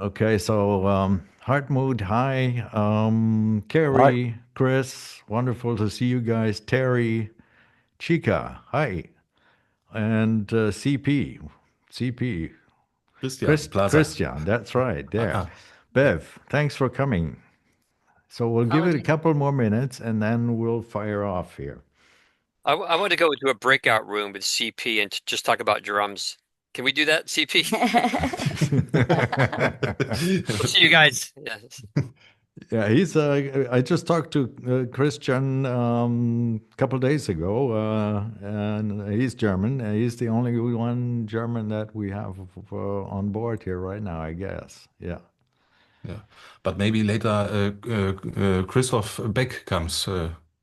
Okay, so Hartmut, hi. Hi. Carrie, Chris, wonderful to see you guys. Terry, Chica, hi. And CP, Christian Plaza. Christian, that's right, there. Ah, Bev, thanks for coming. So we'll give it a Apologies. couple more minutes and then we'll fire off here. I want to go into a breakout room with CP and just talk about drums. Can we do that, CP? We'll see you guys. Yes. Yeah, he's. I just talked to Christian a couple days ago, and he's German. He's the only one German that we have on board here right now, I guess. Yeah. yeah. But maybe later Christoph Beck comes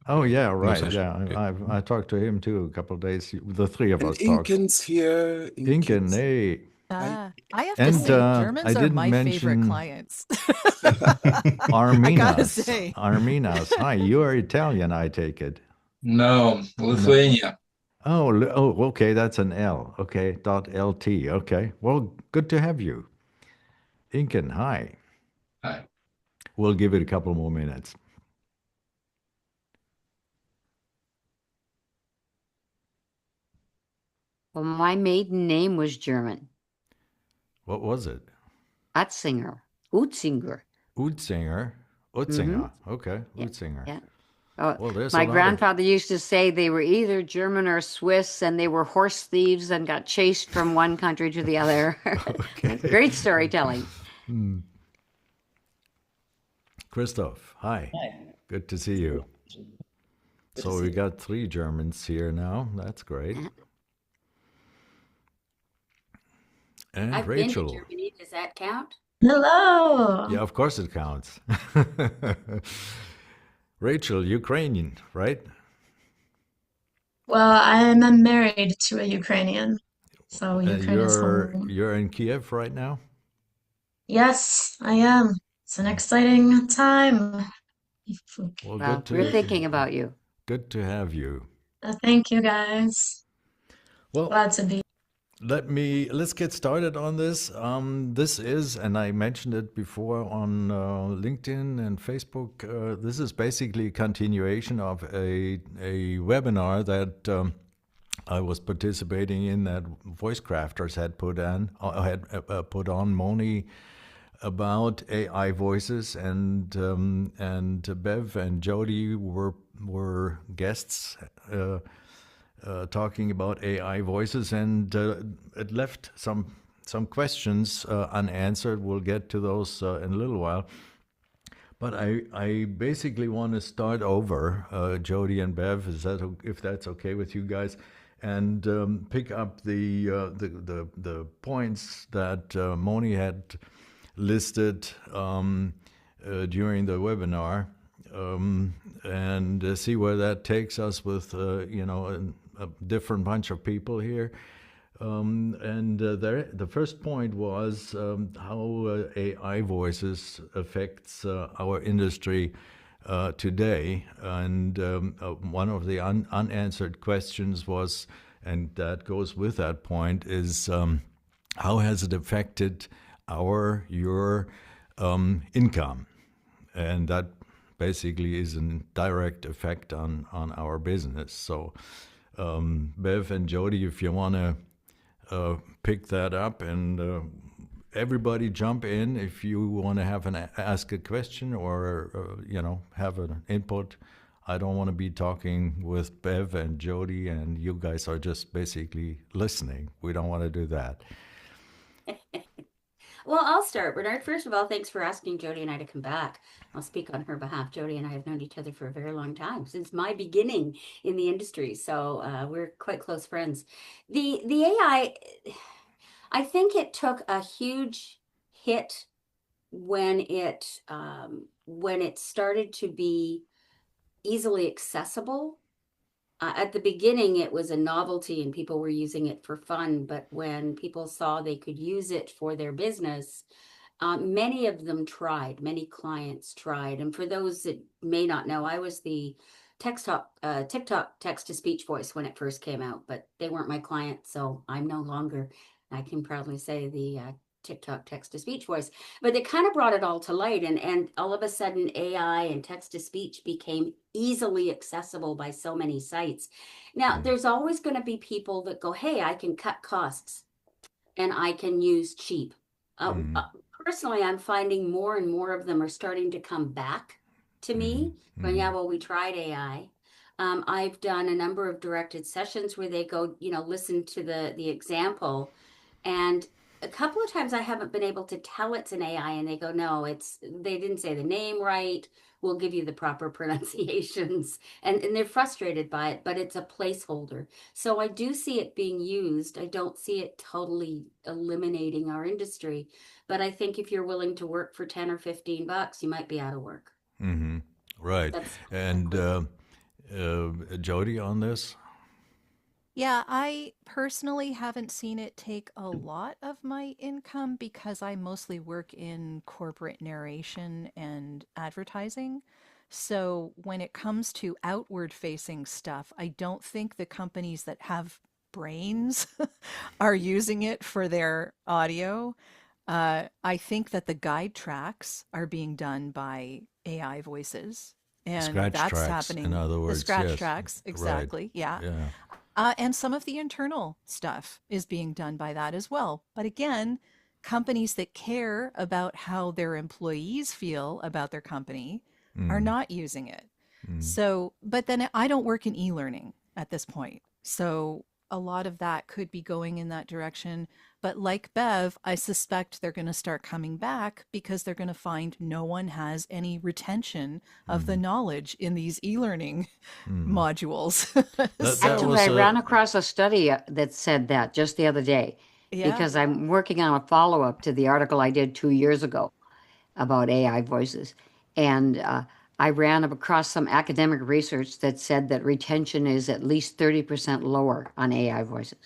Oh yeah, in the right. session. Yeah, Yeah. I talked to him too a couple of days. The three of And us talked. Inken's here. Inken, Inken's. hey, Hi. I have to and say, I Germans are didn't my favorite mention clients. I gotta Arminas. say. Arminas, hi. You are Italian, I take it. No, No. Lithuania. Oh, okay, that's an L. Okay, dot LT. Okay, well, good to have you. Inken, hi. Hi. We'll give it a couple more minutes. Well, my maiden name was German. What was it? Utzinger. Utzinger. Utzinger. Utzinger. Okay, Yeah. Utzinger. Yeah. Oh, Well, there's a my lot of. grandfather used to say they were either German or Swiss, and they were horse thieves and got chased from one country to the other. Okay. Great storytelling. Hmm. Christoph, hi. Hi. Good to see you. Good to So see we you. got 3 Germans here now. That's great. And I've been to Rachel. Germany. Does that count? Hello. Yeah, of course it counts. Rachel, Ukrainian, right? Well, I'm married to a Ukrainian, so Ukraine is home. You're in Kiev right now? Yes, I am. It's an exciting time. Well, Well, good we're to thinking about you. good to have you. Thank you guys. Well, Glad to be. let's get started on this. This is, and I mentioned it before on LinkedIn and Facebook. This is basically a continuation of a webinar that I was participating in that Voice Crafters had put on Moni about AI voices, and Bev and Jody were guests. Talking about AI voices, and it left some questions unanswered. We'll get to those in a little while. But I basically want to start over, Jody and Bev, if that's okay with you guys, and pick up the points that Moni had listed during the webinar, and see where that takes us with a different bunch of people here. The first point was how AI voices affects our industry today. And one of the unanswered questions was, and that goes with that point, is how has it affected your income? And that basically is a direct effect on our business. So Bev and Jody, if you want to pick that up, and everybody jump in if you want to ask a question or have an input. I don't want to be talking with Bev and Jody, and you guys are just basically listening. We don't want to do that. Well, I'll start. Bernard, first of all, thanks for asking Jody and I to come back. I'll speak on her behalf. Jody and I have known each other for a very long time, since my beginning in the industry. So we're quite close friends. The AI, I think it took a huge hit when it started to be easily accessible. At the beginning, it was a novelty and people were using it for fun. But when people saw they could use it for their business, many of them tried, many clients tried. And for those that may not know, I was the TikTok text to speech voice when it first came out, but they weren't my clients. So I'm no longer, I can proudly say, the TikTok text-to-speech voice, but they kind of brought it all to light, and all of a sudden AI and text-to-speech became easily accessible by so many sites. Now, there's always going to be people that go, hey, I can cut costs and I can use cheap. Personally, I'm finding more and more of them are starting to come back to me, going, yeah, well, we tried AI. I've done a number of directed sessions where they go, listen to the example, and a couple of times I haven't been able to tell it's an AI, and they go, no, they didn't say the name right. We'll give you the proper pronunciations, and they're frustrated by it, but it's a placeholder. So I do see it being used. I don't see it totally eliminating our industry, but I think if you're willing to work for 10 or $15, you might be out of work. Right. And Jody, on this? Yeah, I personally haven't seen it take a lot of my income because I mostly work in corporate narration and advertising. So when it comes to outward facing stuff, I don't think the companies that have brains are using it for their audio. I think that the guide tracks are being done by AI voices. And Scratch that's tracks, happening. in other words, The scratch yes. tracks, exactly. Right. Yeah. Yeah. And some of the internal stuff is being done by that as well. But again, companies that care about how their employees feel about their company are not using it. So, but then I don't work in e-learning at this point. So a lot of that could be going in that direction. But like Bev, I suspect they're going to start coming back because they're going to find no one has any retention of the knowledge in these e-learning modules. Actually, I ran across a study that said that just the other day, because I'm working on a follow-up to the article I did 2 years ago about AI voices. And I ran across some academic research that said that retention is at least 30% lower on AI voices.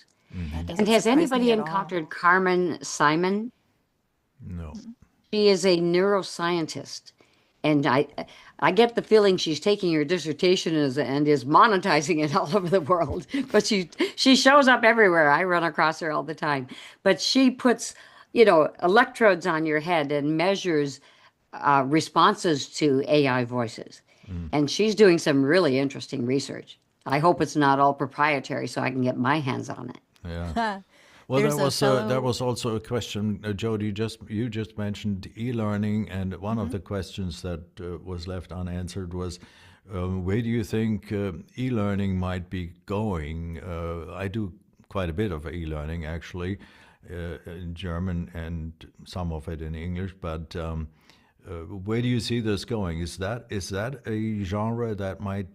And has anybody encountered Carmen Simon? No. She is a neuroscientist. And I get the feeling she's taking her dissertation and is monetizing it all over the world. But she shows up everywhere. I run across her all the time. But she puts, electrodes on your head and measures responses to AI voices. And she's doing some really interesting research. I hope it's not all proprietary so I can get my hands on it. Yeah. Well, that was also a question, Jody. You just mentioned e-learning, and one of the questions that was left unanswered was, where do you think e-learning might be going? I do quite a bit of e-learning, actually, in German and some of it in English. But where do you see this going? Is that a genre that might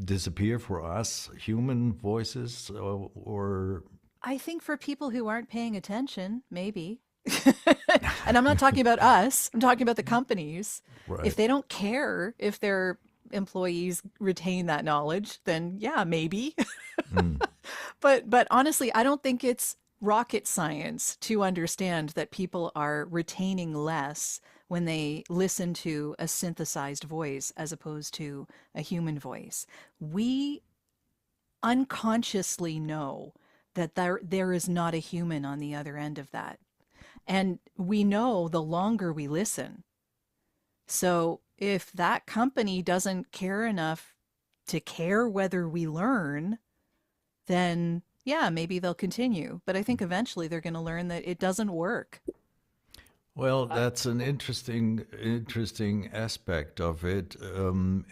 disappear for us, human voices, or I think for people who aren't paying attention, maybe. And I'm not talking about us. I'm talking about the companies. Right. If they don't care if their employees retain that knowledge, then yeah, maybe. But honestly, I don't think it's rocket science to understand that people are retaining less when they listen to a synthesized voice as opposed to a human voice. We unconsciously know that there is not a human on the other end of that. And we know the longer we listen. So if that company doesn't care enough to care whether we learn, then yeah, maybe they'll continue. But I think eventually they're going to learn that it doesn't work. Well, that's an interesting aspect of it, and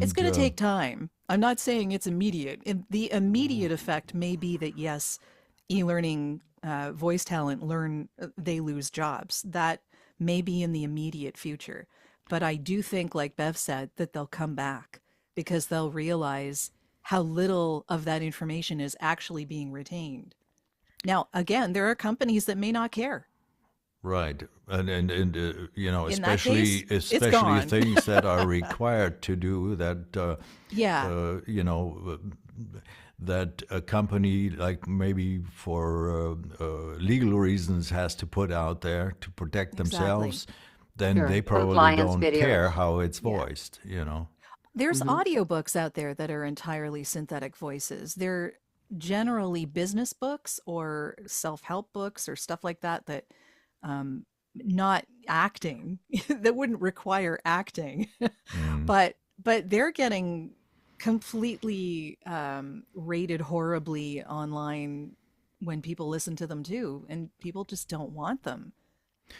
it's going to take time. I'm not saying it's immediate. The immediate effect may be that yes, e-learning voice talent they lose jobs. That may be in the immediate future, but I do think, like Bev said, that they'll come back because they'll realize how little of that information is actually being retained. Now, again, there are companies that may not care. Right, and especially things that are required to do that. That a company, like maybe for legal reasons, has to put out there to protect themselves. Then they probably don't care how it's voiced. There's audiobooks out there that are entirely synthetic voices. They're generally business books or self-help books or stuff like that not acting, that wouldn't require acting, Mm. but they're getting completely rated horribly online when people listen to them too, and people just don't want them.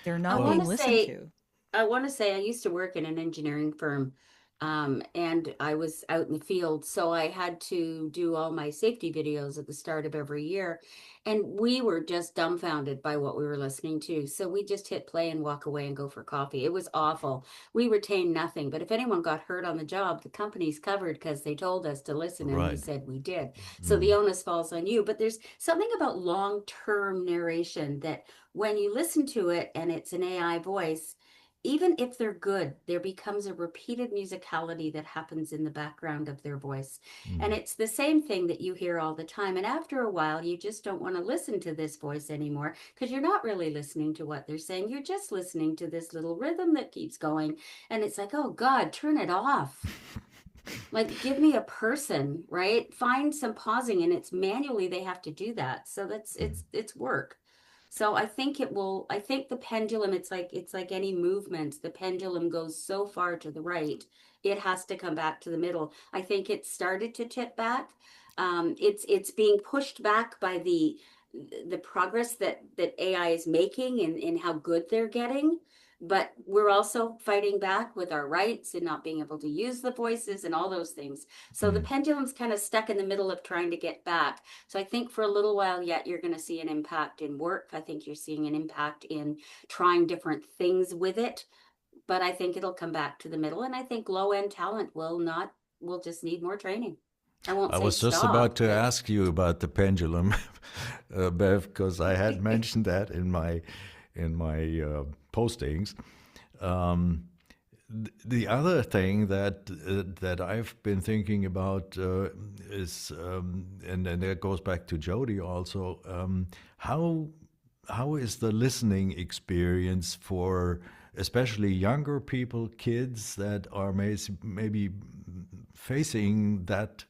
They're not I being want to listened say, to. I used to work in an engineering firm, and I was out in the field, so I had to do all my safety videos at the start of every year, and we were just dumbfounded by what we were listening to. So we just hit play and walk away and go for coffee. It was awful. We retained nothing, but if anyone got hurt on the job, the company's covered because they told us to listen, and we Right. said we did. So the onus falls on you. But there's something about long-term narration that when you listen to it and it's an AI voice, even if they're good, there becomes a repeated musicality that happens in the background of their voice. And it's the same thing that you hear all the time. And after a while, you just don't want to listen to this voice anymore because you're not really listening to what they're saying. You're just listening to this little rhythm that keeps going. And it's like, oh God, turn it off. Like, give me a person, right? Find some pausing, and it's manually they have to do that. So it's work. So I think I think the pendulum, it's like any movement, the pendulum goes so far to the right, it has to come back to the middle. I think it started to tip back. It's being pushed back by the progress that AI is making and how good they're getting. But we're also fighting back with our rights and not being able to use the voices and all those things. So the pendulum's kind of stuck in the middle of trying to get back. So I think for a little while yet, you're going to see an impact in work. I think you're seeing an impact in trying different things with it. But I think it'll come back to the middle. And I think low-end talent will just need more training. I won't I say was just stop, about to but ask you about the pendulum, Bev, because I had mentioned that in my postings. The other thing that I've been thinking about is, and that goes back to Jody also, how is the listening experience for especially younger people, kids that are maybe facing that,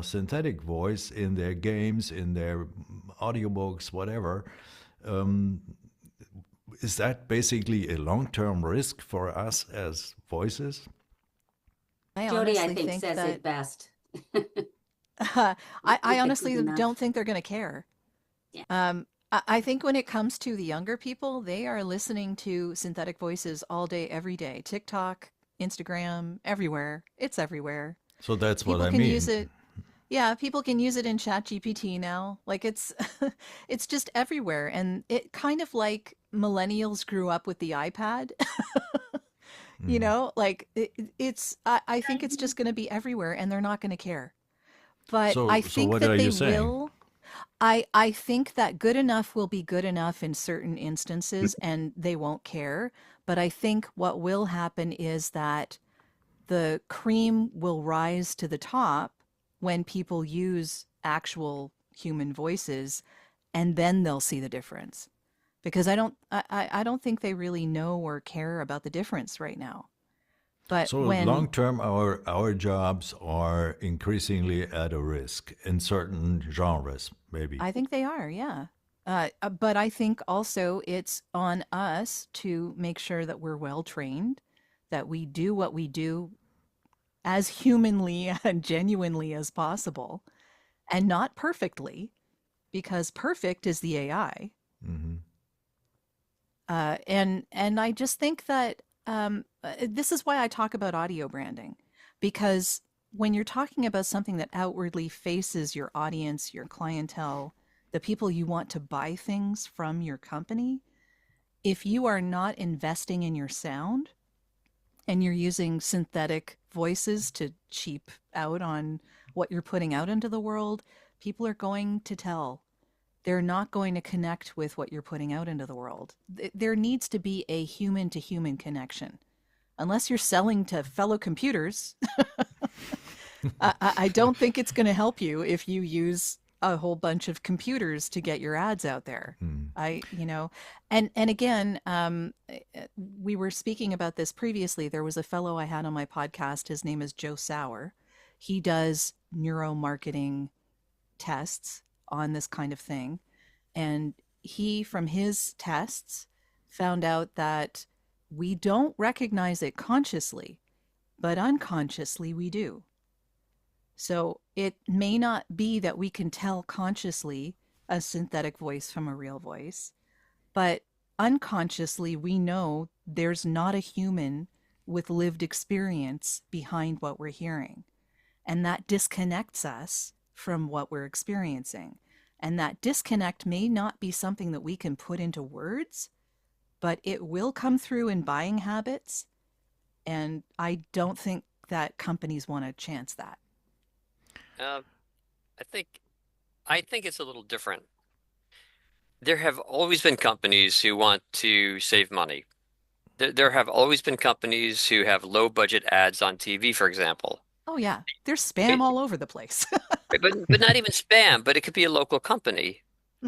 synthetic voice in their games, in their audiobooks, whatever. Is that basically a long-term risk for us as voices? I Jody, I honestly think think says that it best. I If honestly enough. don't think they're going to care. Yeah. I think when it comes to the younger people, they are listening to synthetic voices all day, every day. TikTok, Instagram, everywhere. It's everywhere. So that's what People I can mean. use it. Yeah, people can use it in ChatGPT now. Like it's it's just everywhere. And it kind of like millennials grew up with the iPad. Like I think it's just going to be everywhere and they're not going to care. But I So think what that are they you saying? will. I think that good enough will be good enough in certain instances and they won't care. But I think what will happen is that the cream will rise to the top when people use actual human voices, and then they'll see the difference. Because I don't think they really know or care about the difference right now. But So long term, our jobs are increasingly at a risk in certain genres, maybe. I think they are, yeah. But I think also it's on us to make sure that we're well trained, that we do what we do as humanly and genuinely as possible, and not perfectly, because perfect is the AI. Mm-hmm. And I just think that this is why I talk about audio branding, because when you're talking about something that outwardly faces your audience, your clientele, the people you want to buy things from your company, if you are not investing in your sound and you're using synthetic voices to cheap out on what you're putting out into the world, people are going to tell. They're not going to connect with what you're putting out into the world. There needs to be a human to human connection. Unless you're selling to fellow computers, I don't think it's going to help you if you use a whole bunch of computers to get your ads out there. And again, we were speaking about this previously. There was a fellow I had on my podcast. His name is Joe Sauer. He does neuromarketing tests on this kind of thing. And he, from his tests, found out that we don't recognize it consciously, but unconsciously we do. So it may not be that we can tell consciously a synthetic voice from a real voice, but unconsciously we know there's not a human with lived experience behind what we're hearing. And that disconnects us from what we're experiencing. And that disconnect may not be something that we can put into words, but it will come through in buying habits. And I don't think that companies want to chance that. I think it's a little different. There have always been companies who want to save money. There have always been companies who have low budget ads on TV, for example. Oh yeah, there's spam all over the place. But not even spam, but it could be a local company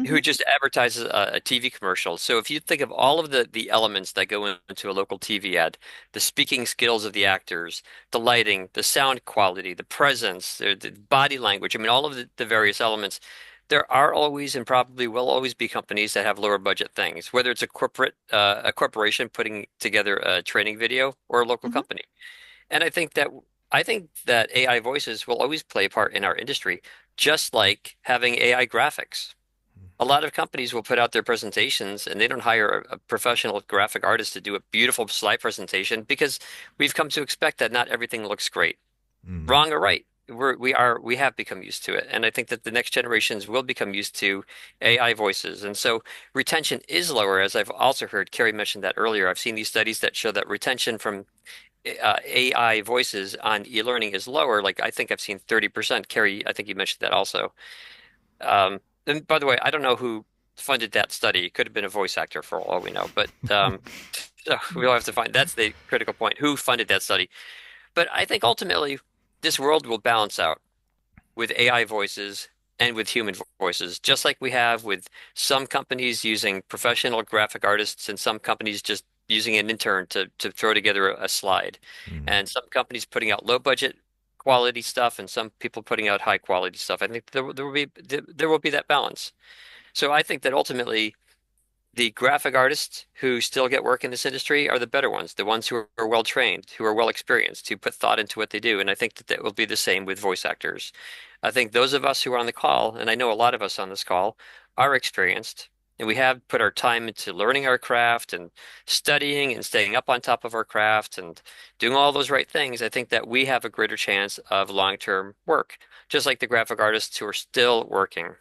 who just advertises a TV commercial. So if you think of all of the elements that go into a local TV ad, the speaking skills of the actors, the lighting, the sound quality, the presence, the body language, I mean, all of the various elements, there are always and probably will always be companies that have lower budget things, whether it's a corporation putting together a training video or a local company. And I think that AI voices will always play a part in our industry, just like having AI graphics. A lot of companies will put out their presentations and they don't hire a professional graphic artist to do a beautiful slide presentation because we've come to expect that not everything looks great. Wrong or right. We have become used to it. And I think that the next generations will become used to AI voices. And so retention is lower, as I've also heard Carrie mentioned that earlier. I've seen these studies that show that retention from AI voices on e-learning is lower. Like I think I've seen 30%. Carrie, I think you mentioned that also. And by the way, I don't know who funded that study. It could have been a voice actor for all we know, but so we'll have to find. That's the critical point. Who funded that study? But I think ultimately this world will balance out with AI voices and with human voices, just like we have with some companies using professional graphic artists and some companies just using an intern to throw together a slide, and some companies putting out low budget quality stuff and some people putting out high quality stuff. I think there will be that balance. So I think that ultimately the graphic artists who still get work in this industry are the better ones, the ones who are well trained, who are well experienced, who put thought into what they do. And I think that that will be the same with voice actors. I think those of us who are on the call, and I know a lot of us on this call, are experienced, and we have put our time into learning our craft and studying and staying up on top of our craft and doing all those right things. I think that we have a greater chance of long-term work, just like the graphic artists who are still working.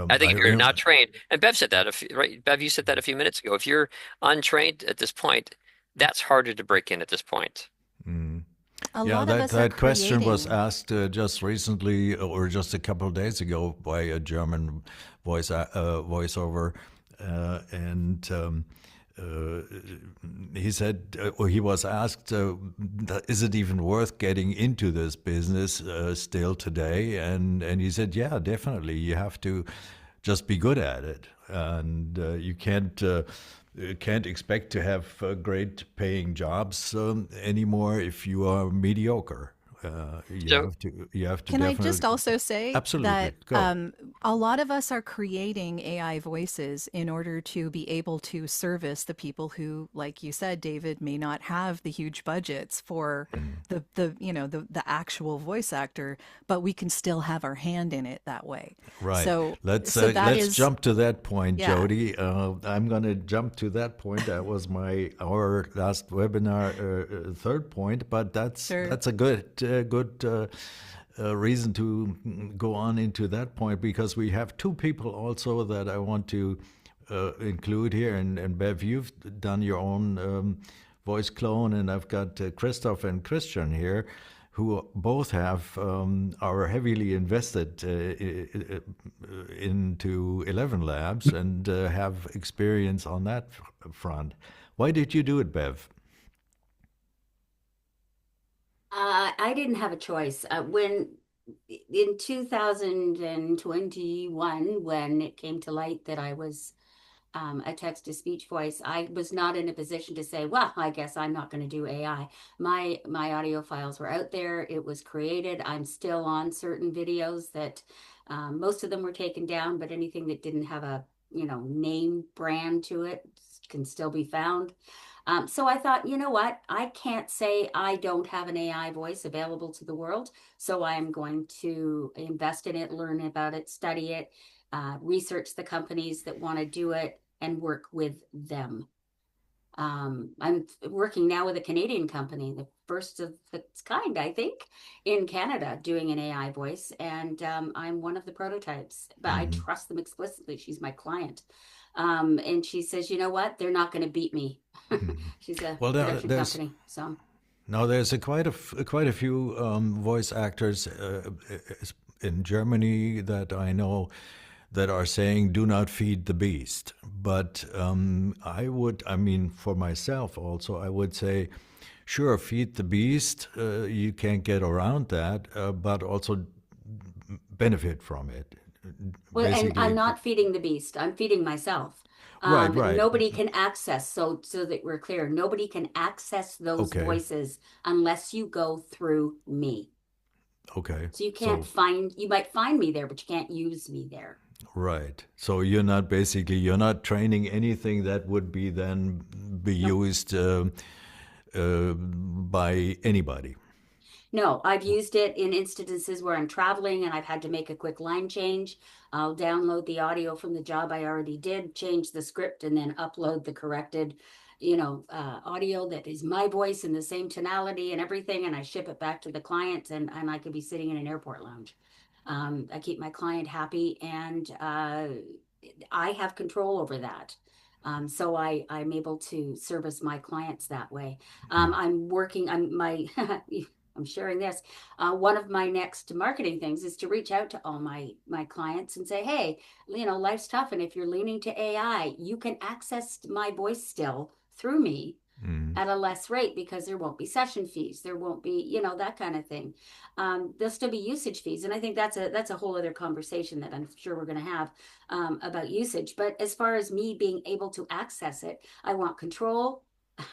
I think if you're not trained, and Bev said that, right? Bev, you said that a few minutes ago. If you're untrained at this point, that's harder to break in at this point. Yeah, that question was asked just recently, or just a couple of days ago, by a German voiceover, and he said, or he was asked, is it even worth getting into this business still today? And he said, yeah, definitely. You have to just be good at it, and you can't expect to have great paying jobs anymore if you are mediocre. You have to. Can I just also say absolutely that a lot of us are creating AI voices in order to be able to service the people who, like you said, David, may not have the huge budgets for the actual voice actor, but we can still have our hand in it that way. Right. So let's jump to that point, Jody. I'm going to jump to that point. That was our last webinar third point, but that's a good reason to go on into that point, because we have two people also that I want to include here. And Bev, you've done your own voice clone, and I've got Christoph and Christian here, who both are heavily invested into 11 Labs and have experience on that front. Why did you do it, Bev? I didn't have a choice. When in 2021, when it came to light that I was a text-to-speech voice, I was not in a position to say, well, I guess I'm not going to do AI. My audio files were out there. It was created. I'm still on certain videos that most of them were taken down, but anything that didn't have a name brand to it can still be found. So I thought, you know what? I can't say I don't have an AI voice available to the world. So I am going to invest in it, learn about it, study it, research the companies that want to do it, and work with them. I'm working now with a Canadian company, the first of its kind, I think, in Canada, doing an AI voice. And I'm one of the prototypes, but I trust them explicitly. She's my client. And she says, you know what? They're not going to beat me. She's a production company. So now there's quite a few voice actors in Germany that I know that are saying, do not feed the beast. But I mean, for myself also, I would say, sure, feed the beast. You can't get around that, but also benefit from it. Well, and I'm not feeding the beast. I'm feeding myself. Right. Nobody can access, so that we're clear, nobody can access those voices unless you go through me. Okay. So you can't you might find me there, but you can't use me there. Right. So you're not training anything that would be then be used by anybody. No, I've used it in instances where I'm traveling and I've had to make a quick line change. I'll download the audio from the job I already did, change the script, and then upload the corrected, audio that is my voice in the same tonality and everything, and I ship it back to the client, and I could be sitting in an airport lounge. I keep my client happy, and I have control over that. So I'm able to service my clients that way. I'm sharing this. One of my next marketing things is to reach out to all my clients and say, hey, life's tough. And if you're leaning to AI, you can access my voice still through me at a less rate, because there won't be session fees. There won't be, that kind of thing. There'll still be usage fees. And I think that's a whole other conversation that I'm sure we're going to have about usage. But as far as me being able to access it, I want control.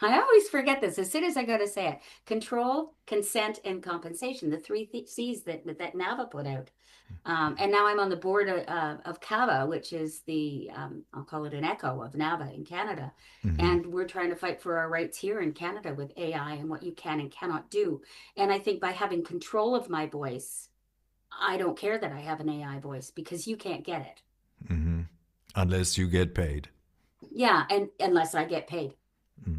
I always forget this as soon as I go to say it. Control, consent, and compensation, the three C's that NAVA put out. And now I'm on the board of CAVA, which is the, I'll call it an echo of NAVA in Canada. And we're trying to fight for our rights here in Canada with AI and what you can and cannot do. And I think by having control of my voice, I don't care that I have an AI voice, because you can't get it. Unless you get paid. Yeah, and unless I get paid.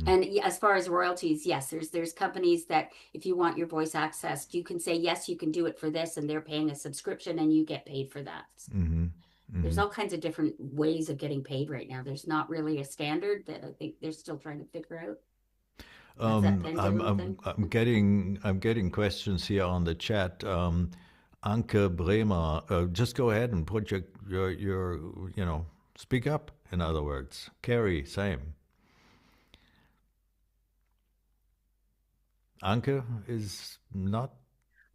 And as far as royalties, yes, there's companies that if you want your voice accessed, you can say, yes, you can do it for this, and they're paying a subscription and you get paid for that. There's all kinds of different ways of getting paid right now. There's not really a standard that I think they're still trying to figure out. I'm getting questions here on the chat. Anke Bremer, just go ahead and put your speak up, in other words. Carrie, same. Anke is not.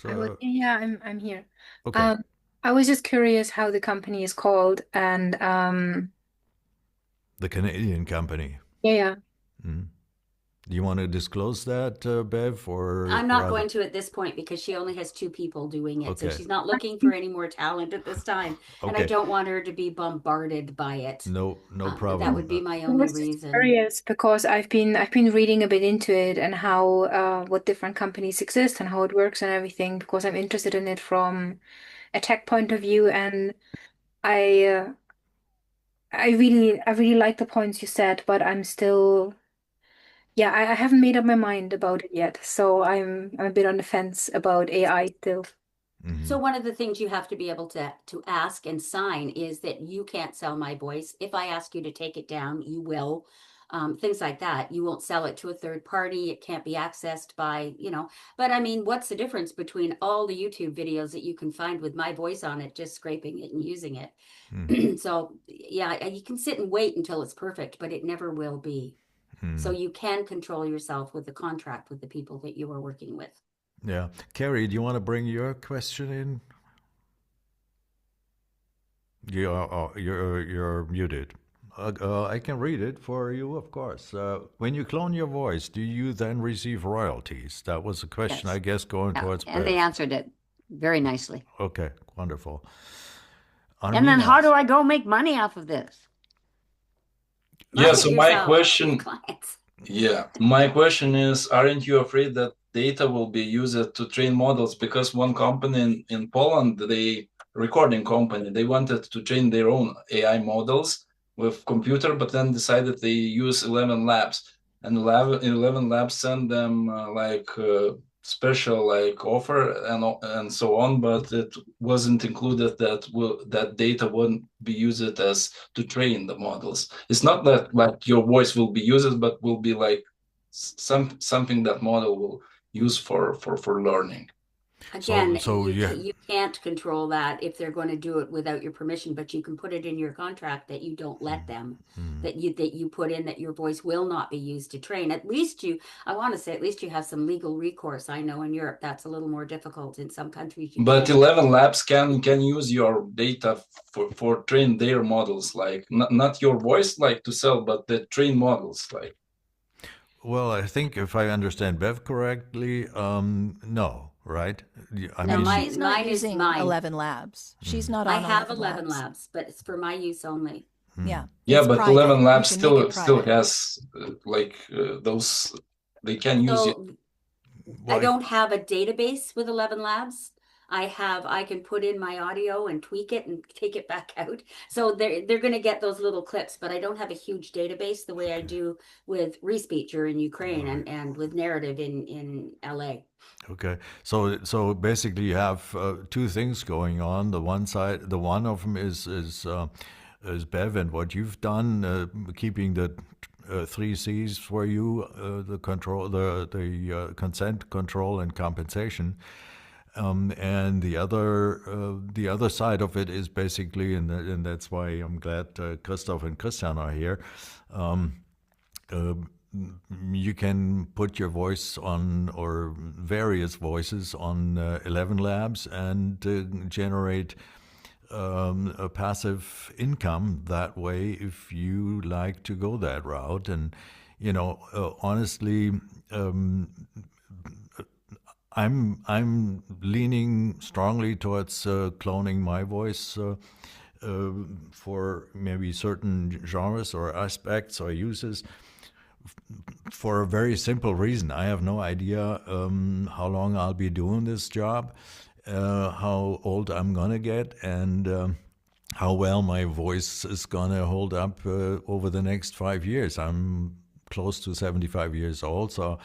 I'm here. Okay. I was just curious how the company is called, and The Canadian company. yeah. Do you want to disclose that, Bev, or I'm not going to at this point, because she only has 2 people doing it. So she's not looking for any more talent at this time. And I don't want her to be bombarded by it. No problem. That would be my I only was just reason. curious because I've been reading a bit into it and how what different companies exist and how it works and everything, because I'm interested in it from a tech point of view, and I really like the points you said, but I'm still I haven't made up my mind about it yet, so I'm a bit on the fence about AI still. So one of the things you have to be able to ask and sign is that you can't sell my voice. If I ask you to take it down, you will. Things like that. You won't sell it to a third party. It can't be accessed by, But I mean, what's the difference between all the YouTube videos that you can find with my voice on it, just scraping it and using it? So yeah, you can sit and wait until it's perfect, but it never will be. So you can control yourself with the contract with the people that you are working with. Yeah. Carrie, do you want to bring your question in? You're muted. I can read it for you, of course. When you clone your voice, do you then receive royalties? That was a question, Yes. I guess, going towards And they Bev. answered it very nicely. Okay, wonderful. And then how Armina, do I go make money off of this? Yeah, so my yourself, question, clients. my question is, aren't you afraid that data will be used to train models? Because one company in Poland, recording company, they wanted to train their own AI models with computer, but then decided they use 11 labs, and 11 labs send them special offer and so on, but it wasn't included that data won't be used as to train the models. It's not that like your voice will be used, but will be like something that model will use for learning. Again, So yeah. you can't control that if they're going to do it without your permission, but you can put it in your contract that you don't let them, that you put in that your voice will not be used to train. At least I want to say, at least you have some legal recourse. I know in Europe that's a little more difficult. In some countries you But can't. 11 labs can use your data for train their models, like not your voice like to sell, but the train models like. Well, I think if I understand Bev correctly, no, right? I No, mean, She's not mine is using mine. 11 labs. She's not I on have 11 11 labs, but it's for my use only. Yeah. Yeah, It's but private. 11 You labs can make it still private. has those, they can use it. So I don't have a database with 11 labs. I can put in my audio and tweak it and take it back out. So they're going to get those little clips, but I don't have a huge database the way I do with Respeech or in Ukraine and with narrative in LA. Okay, so basically you have two things going on. The one of them is Bev and what you've done, keeping the 3 C's for you, the control, the consent, control, and compensation. And the other side of it is basically, and that's why I'm glad Christoph and Christian are here. You can put your voice on, or various voices on 11 labs and generate a passive income that way if you like to go that route. And honestly, I'm leaning strongly towards cloning my voice for maybe certain genres or aspects or uses, for a very simple reason. I have no idea how long I'll be doing this job, how old I'm gonna get, and how well my voice is gonna hold up over the next 5 years. I'm close to 75 years old, so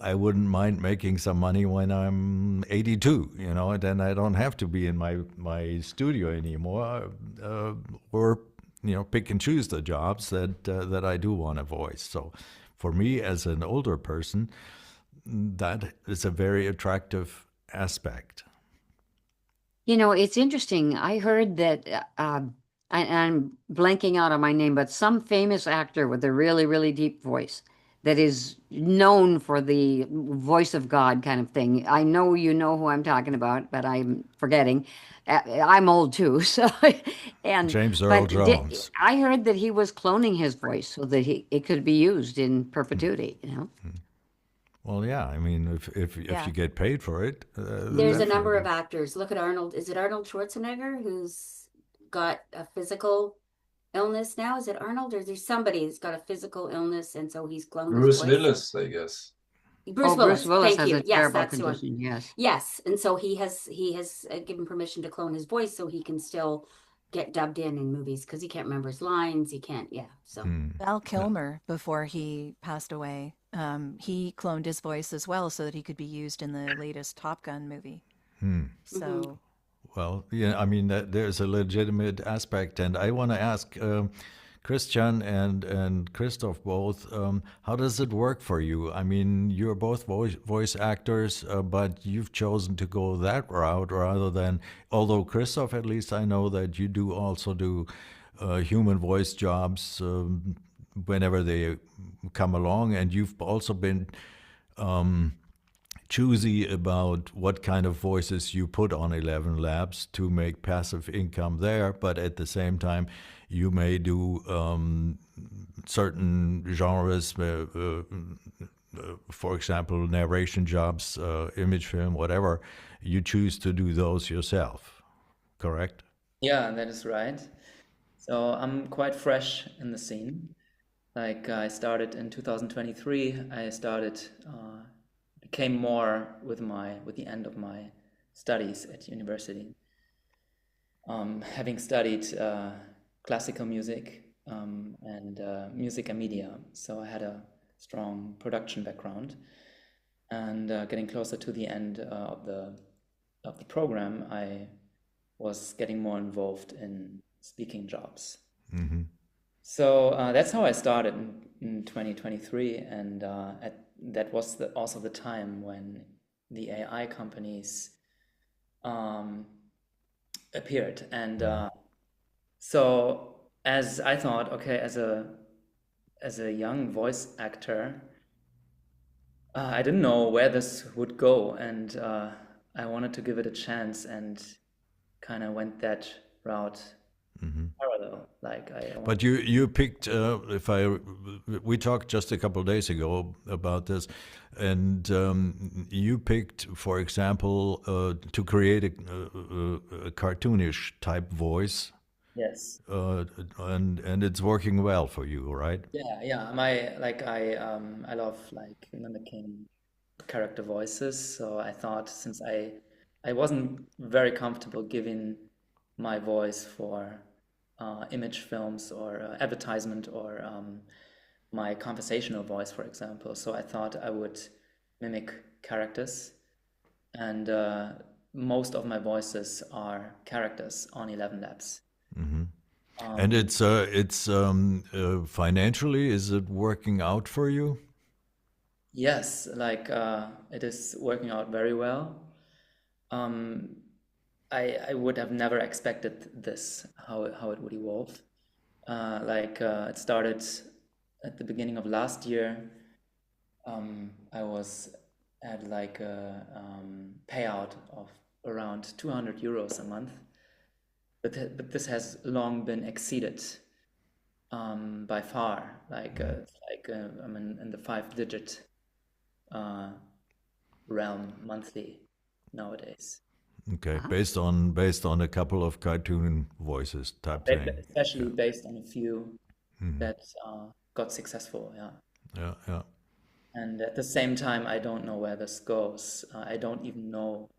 I wouldn't mind making some money when I'm 82, and then I don't have to be in my studio anymore, or pick and choose the jobs that I do want to voice. So for me, as an older person, that is a very attractive aspect. It's interesting. I heard that, I'm blanking out on my name, but some famous actor with a really, really deep voice that is known for the voice of God kind of thing. I know you know who I'm talking about, but I'm forgetting. I'm old too, so James Earl Jones. I heard that he was cloning his voice so that it could be used in perpetuity. Well, yeah. I mean, if you get paid for it, there's a number of actors. Look at Arnold. Is it Arnold Schwarzenegger who's got a physical illness now? Is it Arnold, or there's somebody who's got a physical illness and so he's cloned Bruce his voice? Willis, I guess. Bruce Willis. Willis Thank has you. a Yes, terrible that's the one. condition. Yes. Yes, and so he has given permission to clone his voice so he can still get dubbed in movies because he can't remember his lines. He can't. Yeah. So Val Kilmer, before he passed away, he cloned his voice as well so that he could be used in the latest Top Gun movie. So. Well, yeah, I mean, there's a legitimate aspect, and I want to ask Christian and Christoph both, how does it work for you? I mean, you're both voice actors, but you've chosen to go that route rather than, although Christoph, at least I know that you do also do human voice jobs whenever they come along, and you've also been choosy about what kind of voices you put on 11 labs to make passive income there, but at the same time you may do certain genres, for example, narration jobs, image film, whatever. You choose to do those yourself, correct? Yeah, that is right. So I'm quite fresh in the scene. Like I started in 2023. I started became more with the end of my studies at university. Having studied classical music and music and media, so I had a strong production background. And getting closer to the end of the program, I was getting more involved in speaking jobs. Mm-hmm. So that's how I started in 2023, and that was also the time when the AI companies appeared. And so as I thought, okay, as a young voice actor, I didn't know where this would go, and I wanted to give it a chance, and kind of went that route parallel. Like But you picked, we talked just a couple of days ago about this, and you picked, for example, to create a cartoonish type voice. Yes. And it's working well for you, right? Yeah. I love like mimicking character voices. So I thought, since I wasn't very comfortable giving my voice for image films or advertisement or my conversational voice, for example. So I thought I would mimic characters, and most of my voices are characters on 11 Labs. Mm-hmm. And it's financially, is it working out for you? Yes, like it is working out very well. I would have never expected this, how it would evolve. It started at the beginning of last year. I was at like a payout of around 200 euros a month, but this has long been exceeded by far. I'm in the 5-digit realm monthly nowadays. Okay, based on a couple of cartoon voices type thing. Especially based on a few that got successful, yeah. Yeah. And at the same time, I don't know where this goes. I don't even know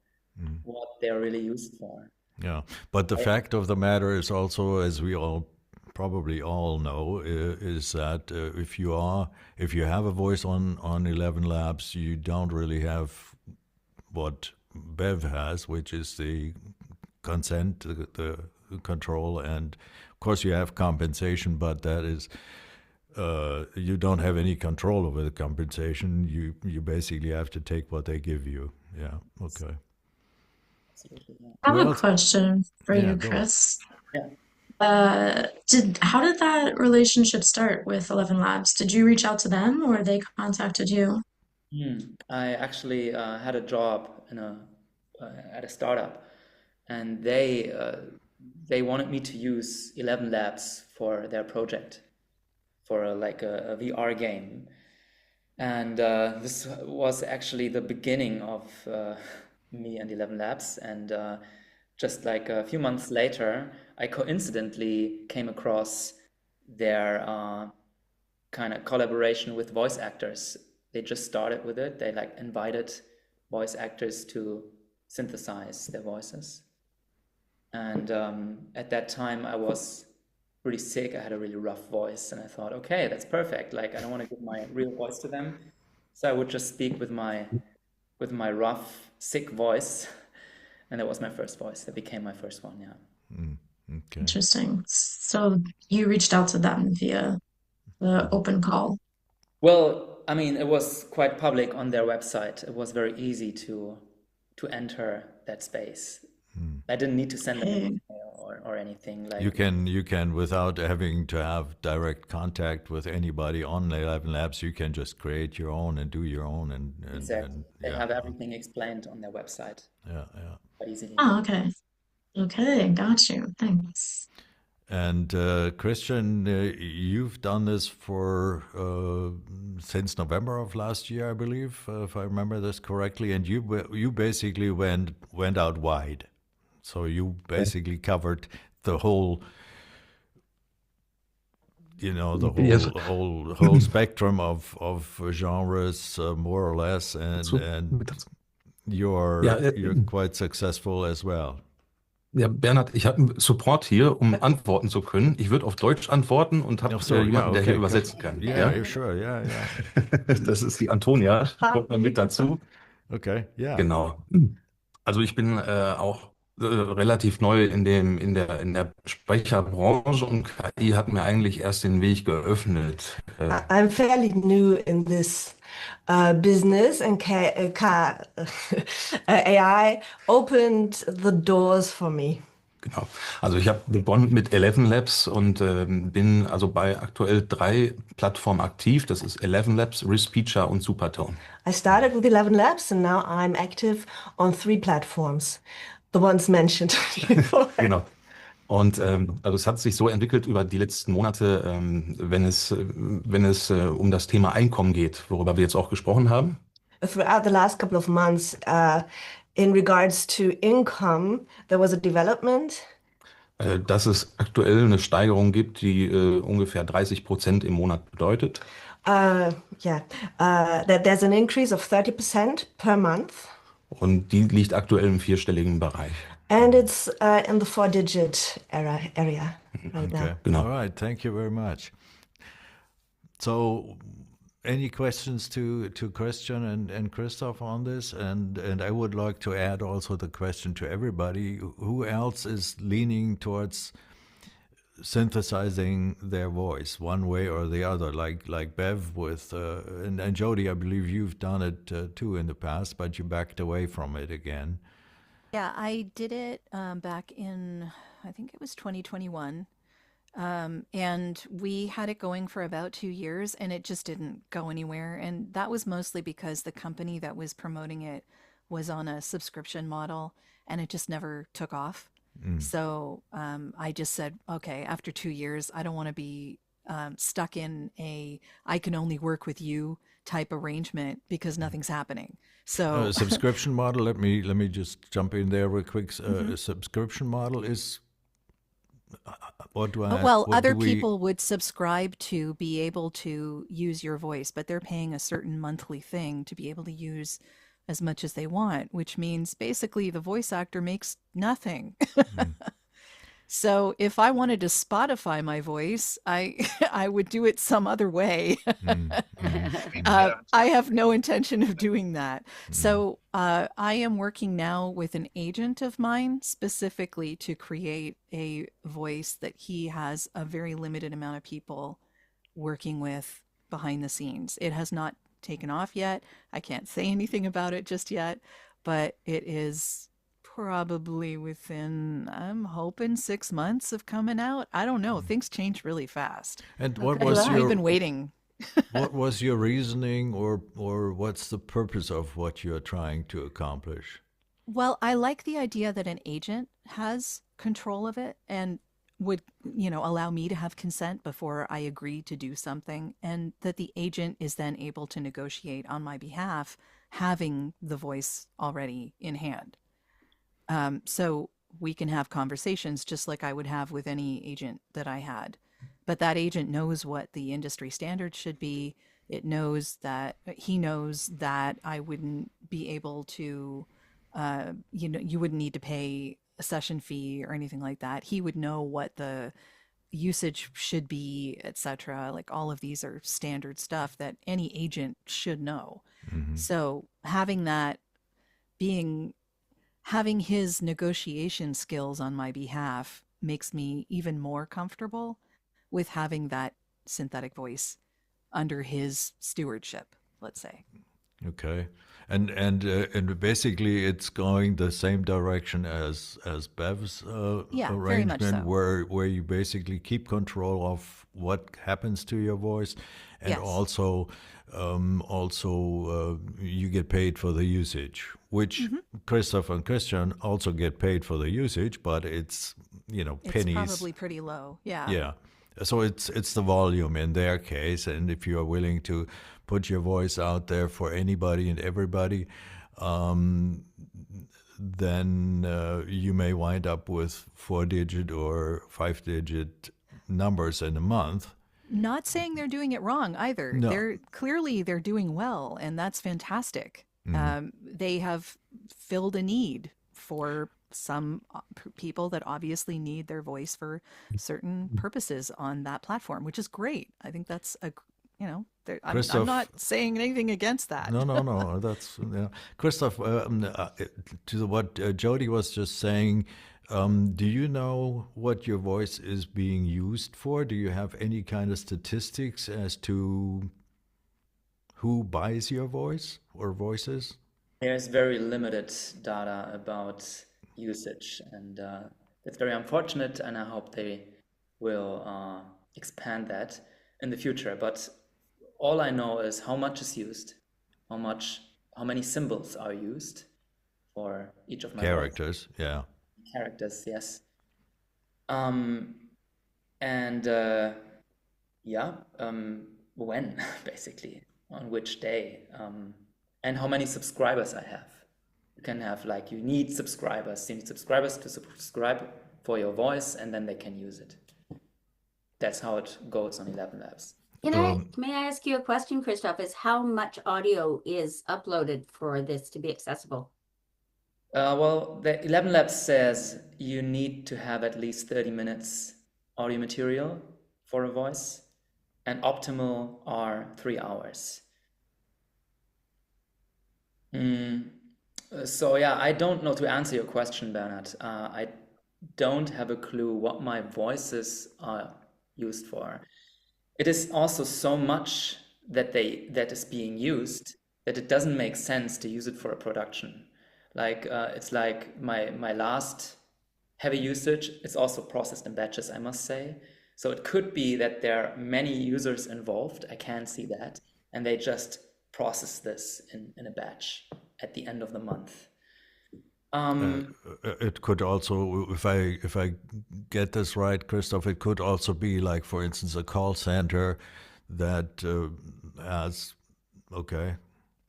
what they're really used for. Yeah, but the fact of the matter is also, as we all probably all know, is that if you have a voice on 11 Labs, you don't really have what Bev has, which is the consent, the control, and of course you have compensation, but that is you don't have any control over the compensation. You basically have to take what they give you. Yeah. Okay. I have a question for you, Chris. Yeah. How did that relationship start with 11 Labs? Did you reach out to them, or they contacted you? I actually had a job at a startup, and they wanted me to use 11 Labs for their project, for a VR game. And this was actually the beginning of me and 11 Labs. And just like a few months later, I coincidentally came across their kind of collaboration with voice actors. They just started with it. They invited voice actors to synthesize their voices. And at that time, I was pretty sick. I had a really rough voice, and I thought, okay, that's perfect. Like, I don't want to give my real voice to them, so I would just speak with my rough, sick voice, and that was my first voice. That became my first one. Yeah. Okay. Interesting. So you reached out to them via the open call. Well, I mean, it was quite public on their website. It was very easy to enter that space. I didn't need to send them an email or anything. Like you can without having to have direct contact with anybody on 11 Labs. You can just create your own and do your own, and exactly. They have everything explained on their website. Yeah. Quite easily. Oh, okay, got you. Thanks. And Christian, you've done this for since November of last year, I believe, if I remember this correctly. And you basically went out wide, so you basically covered the whole you know, the Yes. whole spectrum of genres, more or less, and Ja, you're quite successful as well. ja, Bernhard, ich habe einen Support hier, um antworten zu können. Ich würde auf Deutsch antworten und habe jemanden, der hier übersetzen kann. Yeah, you're sure, yeah. Das ist die Antonia, kommt mal mit dazu. Okay, yeah. Genau. Also ich bin auch relativ neu in der Sprecherbranche und KI hat mir eigentlich erst den Weg geöffnet. I'm fairly new in this business, and AI opened the doors for me. Genau. Also ich habe begonnen mit 11 Labs und bin also bei aktuell 3 Plattformen aktiv. Das ist 11 Labs, Respeecher und Supertone. I started with 11 Labs and now I'm active on 3 platforms, the ones mentioned before. Genau. Und also es hat sich so entwickelt über die letzten Monate, wenn es um das Thema Einkommen geht, worüber wir jetzt auch gesprochen haben. Throughout the last couple of months, in regards to income, there was a development. Dass es aktuell eine Steigerung gibt, die ungefähr 30% im Monat bedeutet. That there's an increase of 30% per month. Und die liegt aktuell im 4-stelligen Bereich. And it's in the 4-digit area right now. Genau. All right, thank you very much. So, any questions to Christian and Christoph on this? And I would like to add also the question to everybody: who else is leaning towards synthesizing their voice one way or the other, like Bev with and Jody, I believe you've done it too in the past, but you backed away from it again. Yeah, I did it back in, I think it was 2021. And we had it going for about 2 years and it just didn't go anywhere. And that was mostly because the company that was promoting it was on a subscription model and it just never took off. So I just said, okay, after 2 years, I don't want to be stuck in I can only work with you type arrangement because nothing's happening. So subscription model, let me just jump in there real quick. A subscription model is other people would subscribe to be able to use your voice, but they're paying a certain monthly thing to be able to use as much as they want, which means basically the voice actor makes nothing. So if I wanted to Spotify my voice, I would do it some other way. I have no intention of doing that. So I am working now with an agent of mine specifically to create a voice that he has a very limited amount of people working with behind the scenes. It has not taken off yet. I can't say anything about it just yet, but it is probably within, I'm hoping, 6 months of coming out. I don't know. Things change really fast. And what was I've been waiting. What was your reasoning, or what's the purpose of what you're trying to accomplish? Well, I like the idea that an agent has control of it and would, allow me to have consent before I agree to do something, and that the agent is then able to negotiate on my behalf, having the voice already in hand. So we can have conversations just like I would have with any agent that I had. But that agent knows what the industry standards should be. He knows that I wouldn't be able to, you wouldn't need to pay a session fee or anything like that. He would know what the usage should be, etc. Like all of these are standard stuff that any agent should know. So having his negotiation skills on my behalf makes me even more comfortable with having that synthetic voice under his stewardship, let's say. Okay. And basically it's going the same direction as Bev's arrangement, very much so. where you basically keep control of what happens to your voice, and Yes. also you get paid for the usage, which Christoph and Christian also get paid for the usage, but it's pennies. It's probably pretty low. Yeah. Yeah. So it's the volume in their case, and if you are willing to put your voice out there for anybody and everybody, then you may wind up with 4-digit or 5-digit numbers in a month. Not saying they're doing it wrong either. No. They're doing well, and that's fantastic. Mhm. They have filled a need for some people that obviously need their voice for certain purposes on that platform, which is great. I think that's I'm Christoph, not saying anything against that. no, that's Christoph. To what Jody was just saying, do you know what your voice is being used for? Do you have any kind of statistics as to who buys your voice or voices? There's very limited data about usage, and it's very unfortunate, and I hope they will expand that in the future. But all I know is how much is used, how many symbols are used for each of my Characters, voices. yeah. Characters, yes. And when basically, on which day, and how many subscribers I have. You can have you need subscribers. You need subscribers to subscribe for your voice, and then they can use it. That's how it goes on 11 Labs. May I ask you a question, Christoph? Is how much audio is uploaded for this to be accessible? Well, the 11 Labs says you need to have at least 30 minutes audio material for a voice, and optimal are 3 hours. So yeah, I don't know, to answer your question, Bernard. I don't have a clue what my voices are used for. It is also so much that is being used that it doesn't make sense to use it for a production. It's like my last heavy usage. It's also processed in batches, I must say. So it could be that there are many users involved. I can see that, and they just process this in a batch at the end of the month. It could also, if I get this right, Christoph, it could also be like, for instance, a call center that has, okay.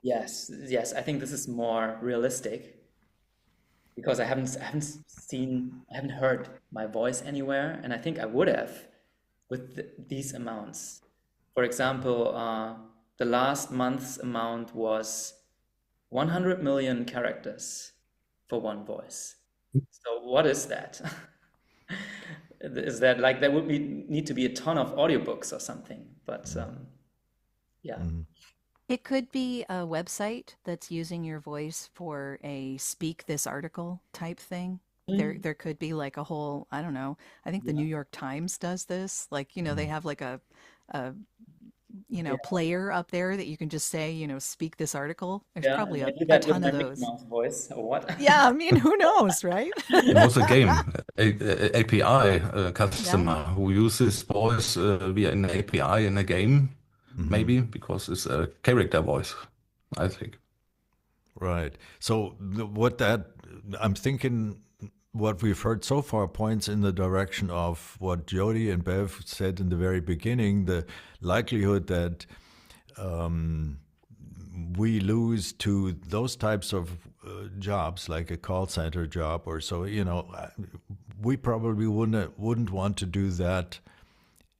Yes, I think this is more realistic because I haven't heard my voice anywhere, and I think I would have with these amounts. For example, the last month's amount was 100 million characters for one voice. So what is that? Is that there would need to be a ton of audiobooks or something? But yeah. It could be a website that's using your voice for a speak this article type thing. There could be a whole, I don't know. I think the New York Times does this. They have a player up there that you can just say, speak this article. There's probably a ton of those. Voice or what? Yeah, I mean, who knows, right? It was a game, API customer who uses voice via an API in a game, maybe because it's a character voice, I think. Right. So I'm thinking what we've heard so far points in the direction of what Jody and Bev said in the very beginning, the likelihood that we lose to those types of jobs, like a call center job or so, we probably wouldn't want to do that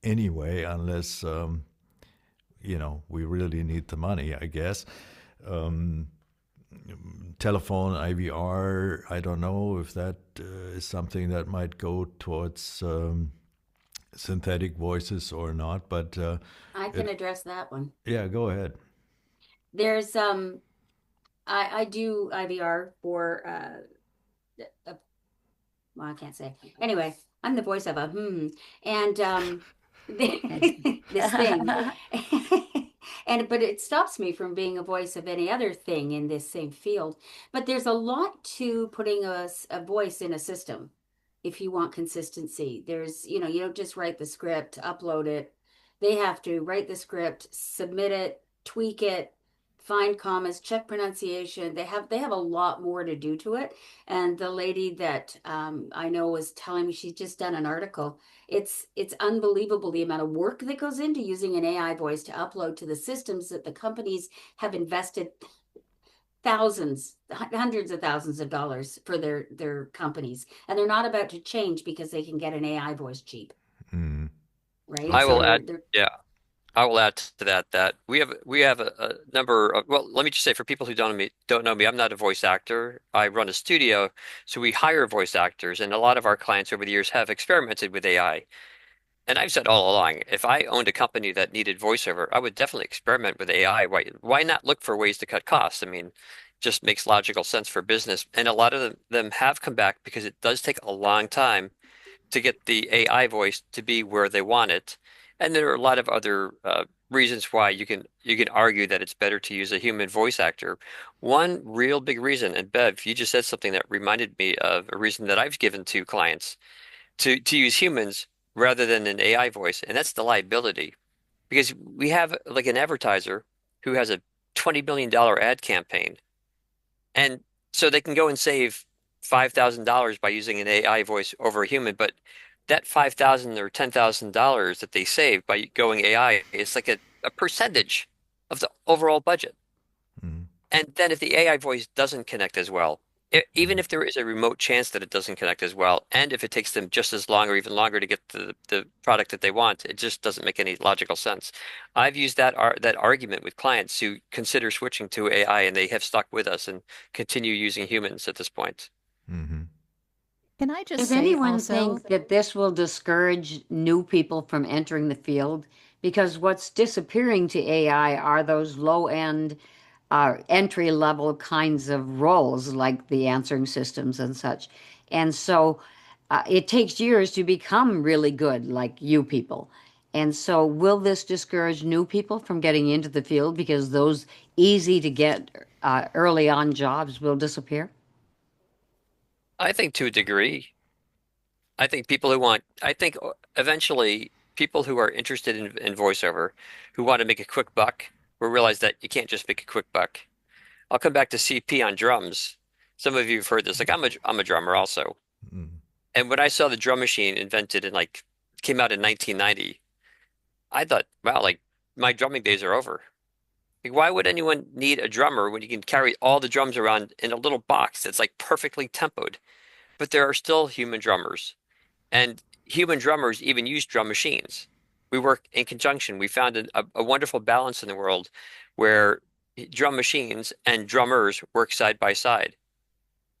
anyway, unless, we really need the money, I guess. Telephone, IVR, I don't know if that is something that might go towards synthetic voices or not, but I can address that one. Yeah, go ahead. There's I do IVR for well, I can't say. Anyway, I'm the voice of a and this thing. But it stops me from being a voice of any other thing in this same field. But there's a lot to putting a voice in a system if you want consistency. There's, you don't just write the script, upload it. They have to write the script, submit it, tweak it, find commas, check pronunciation. They have a lot more to do to it. And the lady that I know was telling me she's just done an article. It's unbelievable the amount of work that goes into using an AI voice to upload to the systems that the companies have invested thousands, hundreds of thousands of dollars for their companies. And they're not about to change because they can get an AI voice cheap. right? I So will they're add, yeah, I will add to that that we have a number of, well, let me just say for people who don't know me, I'm not a voice actor. I run a studio, so we hire voice actors, and a lot of our clients over the years have experimented with AI. And I've said all along, if I owned a company that needed voiceover, I would definitely experiment with AI. Why not look for ways to cut costs? I mean, just makes logical sense for business. And a lot of them have come back because it does take a long time to get the AI voice to be where they want it. And there are a lot of other reasons why you can argue that it's better to use a human voice actor. One real big reason, and Bev, you just said something that reminded me of a reason that I've given to clients to use humans rather than an AI voice, and that's the liability. Because we have like an advertiser who has a $20 million ad campaign, and so they can go and save $5,000 by using an AI voice over a human, but that $5,000 or $10,000 that they save by going AI is like a percentage of the overall budget. Mm. And then if the AI voice doesn't connect as well, even if there is a remote chance that it doesn't connect as well, and if it takes them just as long or even longer to get the product that they want, it just doesn't make any logical sense. I've used that argument with clients who consider switching to AI, and they have stuck with us and continue using humans at this point. Mm-hmm. Can I just Does say anyone also, think that this will discourage new people from entering the field? Because what's disappearing to AI are those low-end, entry-level kinds of roles, like the answering systems and such. And so it takes years to become really good, like you people. And so will this discourage new people from getting into the field because those easy to get early on jobs will disappear? I think to a degree. I think eventually people who are interested in voiceover, who want to make a quick buck, will realize that you can't just make a quick buck. I'll come back to CP on drums. Some of you have heard this. Like I'm a drummer also. Mm. And when I saw the drum machine invented and like came out in 1990, I thought, wow, like my drumming days are over. Like, why would anyone need a drummer when you can carry all the drums around in a little box that's like perfectly tempoed? But there are still human drummers. And human drummers even use drum machines. We work in conjunction. We found a wonderful balance in the world where drum machines and drummers work side by side,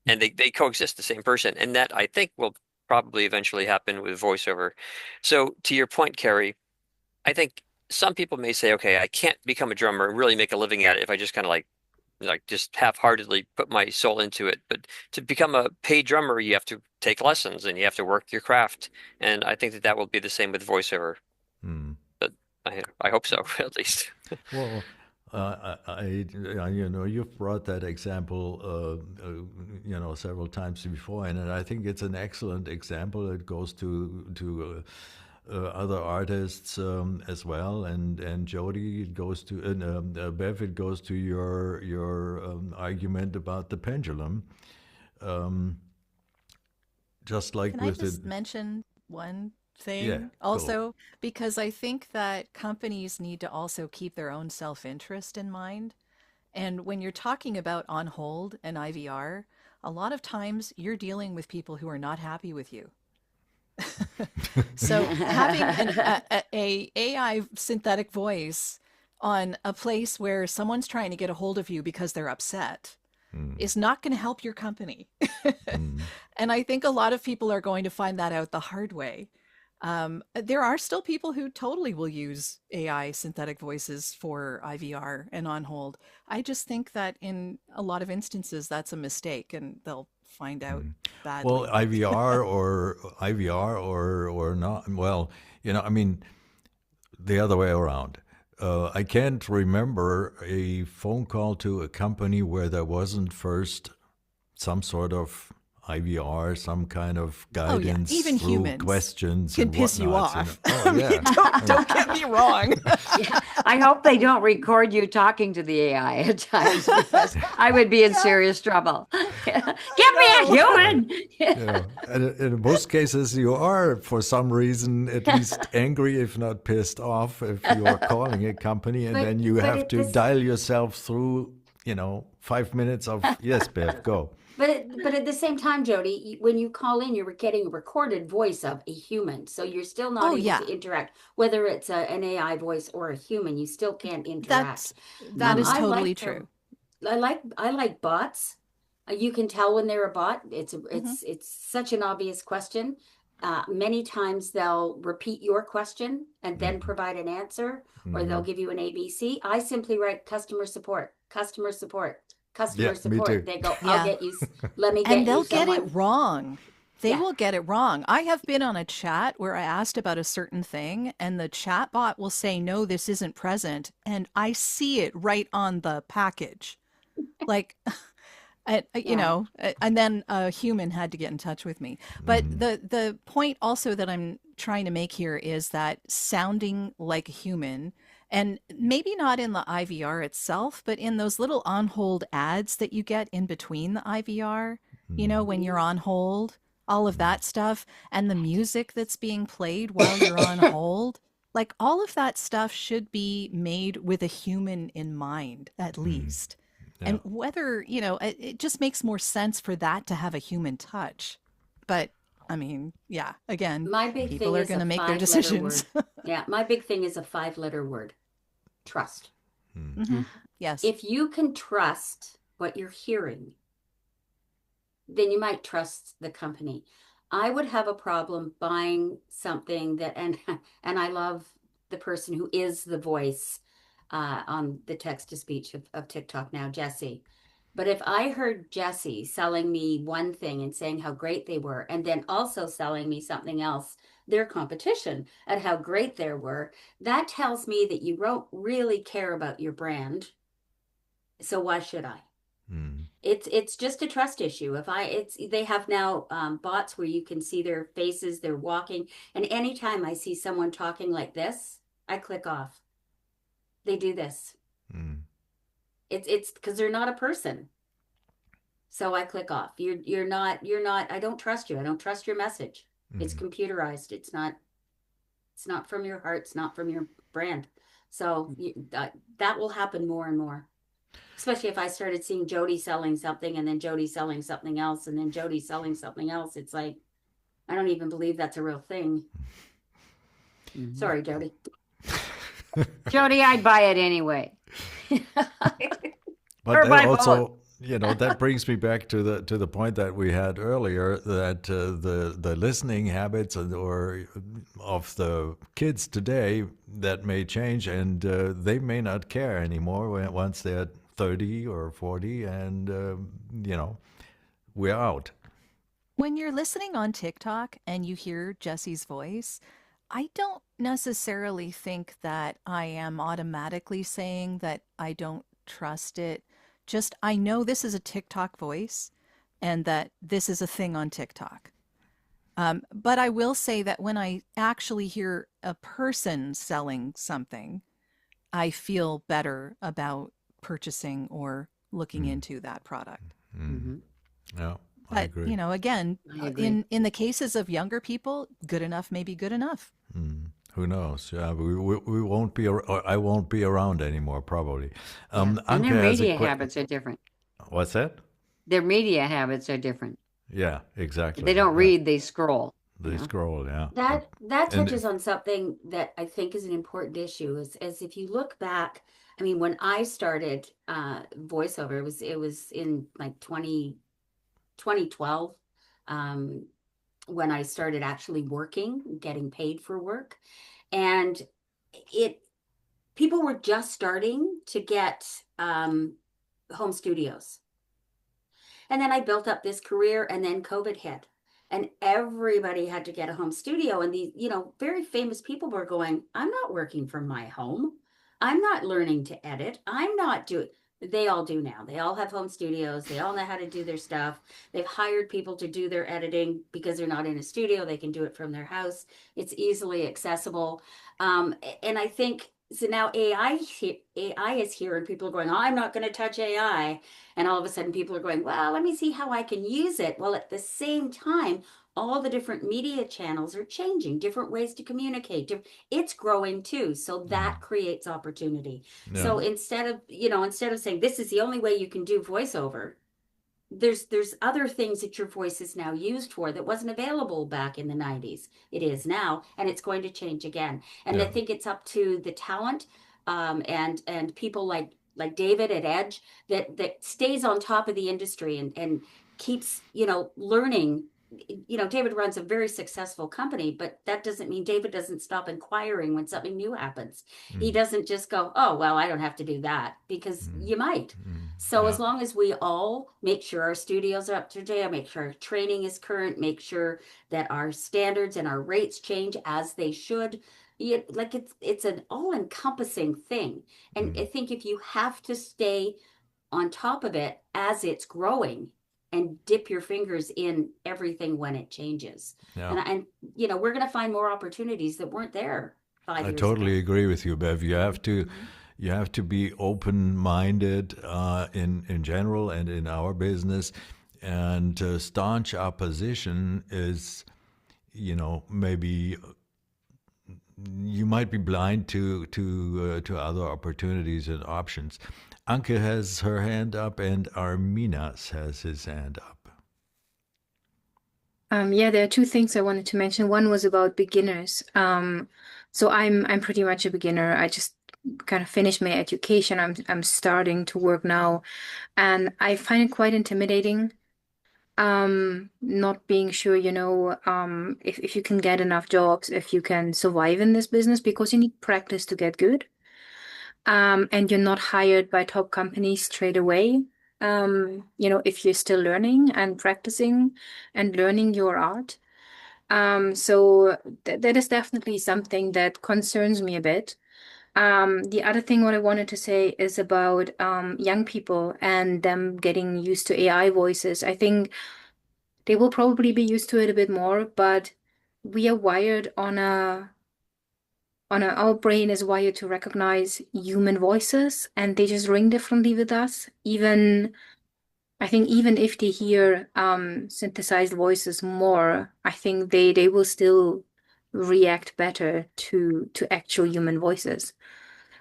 and they coexist, the same person. And that I think will probably eventually happen with voiceover. So to your point, Carrie, I think some people may say, okay, I can't become a drummer and really make a living at it if I just kind of like just half-heartedly put my soul into it. But to become a paid drummer, you have to take lessons and you have to work your craft. And I think that will be the same with voiceover. Mm. But I hope so, at least. Well, you've brought that example, several times before, and I think it's an excellent example. It goes to other artists as well, and Jody, it goes to Bev, it goes to your argument about the pendulum. Just like can I with just mention one thing Yeah, also? Because I think that companies need to also keep their own self-interest in mind. And when you're talking about on hold and IVR, a lot of times you're dealing with people who are not happy with you. So having a AI synthetic voice on a place where someone's trying to get a hold of you because they're upset is not going to help your company. And I think a lot of people are going to find that out the hard way. There are still people who totally will use AI synthetic voices for IVR and on hold. I just think that in a lot of instances, that's a mistake and they'll find out badly. Well, IVR or not. Well, I mean, the other way around. I can't remember a phone call to a company where there wasn't first some sort of IVR, some kind of guidance even through humans questions can and piss you whatnot, off. Oh, yeah. Don't get me wrong. Yeah, I hope they don't record you talking to the AI at times because I would be in serious trouble. Give me a human. Yeah. And in most cases, you are, for some reason, at least angry, if not pissed off, if you are calling a company, and then you have to dial yourself through, 5 minutes of, yes, Bev, go. But at the same time, Jody, when you call in, you're getting a recorded voice of a human. So you're still not Oh able yeah, to interact. Whether it's an AI voice or a human, you still can't interact. that is I totally like true. I like bots. You can tell when they're a bot. Mm-hmm. It's such an obvious question. Many times they'll repeat your question and then provide an answer, or they'll give you an ABC. I simply write customer support, customer support, customer Yeah, me support. too. They go, Yeah. let me And get you they'll get it someone. wrong. They Yeah. will get it wrong. I have been on a chat where I asked about a certain thing, and the chat bot will say, no, this isn't present. And I see it right on the package. Like, Yeah. and then a human had to get in touch with me. But the point also that I'm trying to make here is that sounding like a human, and maybe not in the IVR itself, but in those little on hold ads that you get in between the IVR, when you're on hold, all of that stuff, and the music that's being played while you're on hold. Like all of that stuff should be made with a human in mind, at least. Yeah. And whether, it just makes more sense for that to have a human touch. But I mean, yeah, again, My big people thing are is going a to make their 5-letter decisions. word. Yeah, my big thing is a 5-letter word. Trust. Mhm. Yes. If you can trust what you're hearing, then you might trust the company. I would have a problem buying something that, and I love the person who is the voice on the text to speech of TikTok now, Jessie. But if I heard Jessie selling me one thing and saying how great they were, and then also selling me something else, their competition, and how great they were, that tells me that you don't really care about your brand. So why should I? It's just a trust issue. They have now bots where you can see their faces, they're walking, and anytime I see someone talking like this, I click off. They do this. It's because they're not a person. So I click off. You're not, I don't trust you. I don't trust your message. It's computerized. It's not from your heart. It's not from your brand. So that will happen more and more. Especially if I started seeing Jody selling something and then Jody selling something else and then Jody selling something else. It's like, I don't even believe that's a real thing. Sorry, Jody. Jody, I'd buy it anyway. But that also, that brings me back to the point that we had earlier, that the listening habits or of the kids today, that may change, and they may not care anymore once they're 30 or 40, and we're out. When you're listening on TikTok and you hear Jessie's voice, I don't necessarily think that I am automatically saying that I don't trust it. Just, I know this is a TikTok voice and that this is a thing on TikTok. But I will say that when I actually hear a person selling something, I feel better about purchasing or looking into that product. Yeah, I But, agree. Again, I agree. in the cases of younger people, good enough may be good enough. Who knows? Yeah, we won't be, or I won't be around anymore, probably. And Anke their has a media habits are different. What's that? Their media habits are different. Yeah, exactly. They don't Yeah. read, they scroll. They scroll, yeah. That And touches on something that I think is an important issue. Is if you look back, I mean, when I started voiceover, it was in like 2012, when I started actually working, getting paid for work, and people were just starting to get home studios. And then I built up this career, and then COVID hit, and everybody had to get a home studio. And these, very famous people were going, I'm not working from my home. I'm not learning to edit. I'm not doing, they all do now. They all have home studios. They all know how to do their stuff. They've hired people to do their editing because they're not in a studio. They can do it from their house. It's easily accessible. And I think, so now AI is here, and people are going, oh, I'm not going to touch AI. And all of a sudden people are going, well, let me see how I can use it. Well, at the same time, all the different media channels are changing, different ways to communicate. It's growing too. So that creates opportunity. Yeah. So instead of saying this is the only way you can do voiceover, there's other things that your voice is now used for that wasn't available back in the 90s. It is now, and it's going to change again. And I think it's up to the talent and people like David at Edge that stays on top of the industry and keeps, learning. David runs a very successful company, but that doesn't mean David doesn't stop inquiring when something new happens. He doesn't just go, oh, well, I don't have to do that, because you might. So as long as we all make sure our studios are up to date, make sure our training is current, make sure that our standards and our rates change as they should, it's an all-encompassing thing. And I think if you have to stay on top of it as it's growing, and dip your fingers in everything when it changes. Yeah. And we're going to find more opportunities that weren't there 5 years ago. I totally agree with you, Bev. You have to be open-minded in general and in our business, and staunch opposition is, maybe you might be blind to other opportunities and options. Anke has her hand up, and Arminas has his hand up. Yeah, there are two things I wanted to mention. One was about beginners. So I'm pretty much a beginner. I just kind of finished my education. I'm starting to work now, and I find it quite intimidating. Not being sure, if you can get enough jobs, if you can survive in this business, because you need practice to get good. And you're not hired by top companies straight away. If you're still learning and practicing and learning your art. So that is definitely something that concerns me a bit. The other thing what I wanted to say is about young people and them getting used to AI voices. I think they will probably be used to it a bit more, but we are wired our brain is wired to recognize human voices, and they just ring differently with us. I think even if they hear synthesized voices more, I think they will still react better to actual human voices.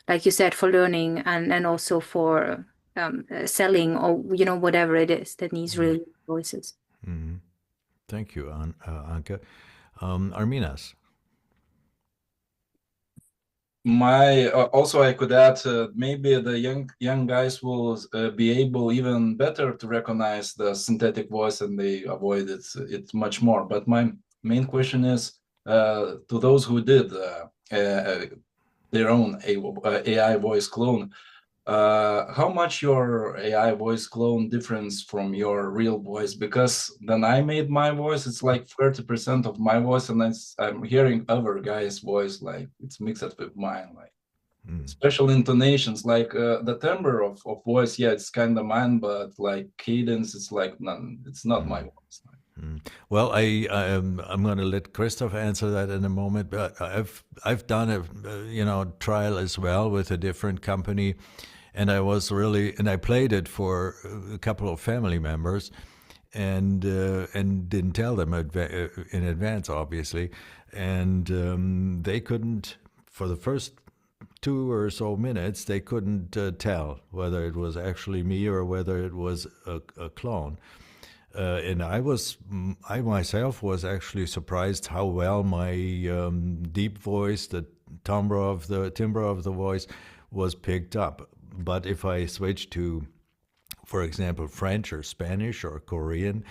Like you said, for learning and also for selling, or whatever it is that needs real voices. Mm-hmm. Thank you, Anke. Arminas. Also I could add, maybe the young guys will be able even better to recognize the synthetic voice, and they avoid it much more. But my main question is to those who did their own AI voice clone. How much your AI voice clone differs from your real voice? Because when I made my voice, it's like 30% of my voice, and I'm hearing other guy's voice, like it's mixed with mine, like special intonations, like the timbre of voice. Yeah, it's kind of mine, but like cadence, it's like none. It's not my voice. Well, I'm going to let Christoph answer that in a moment, but I've done a trial as well with a different company. And I played it for a couple of family members, and didn't tell them in advance, obviously, and they couldn't, for the first 2 or so minutes, they couldn't tell whether it was actually me or whether it was a clone. And I myself was actually surprised how well my deep voice, the timbre of the voice, was picked up. But if I switch to, for example, French or Spanish or Korean,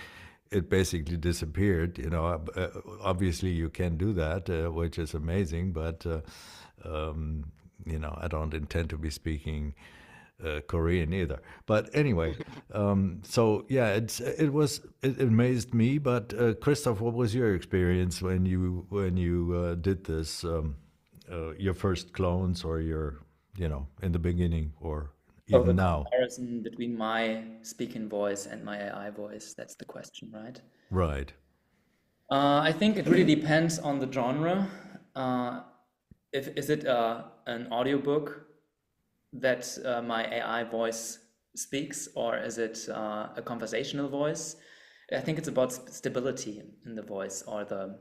it basically disappeared. Obviously you can do that, which is amazing. But I don't intend to be speaking Korean either. But anyway, so yeah, it amazed me. But Christoph, what was your experience when you did this? Your first clones, or your in the beginning, or even now? Comparison between my speaking voice and my AI voice. That's the question, right? Right. I think it really depends on the genre. Is it an audiobook that my AI voice speaks, or is it a conversational voice? I think it's about stability in the voice, or the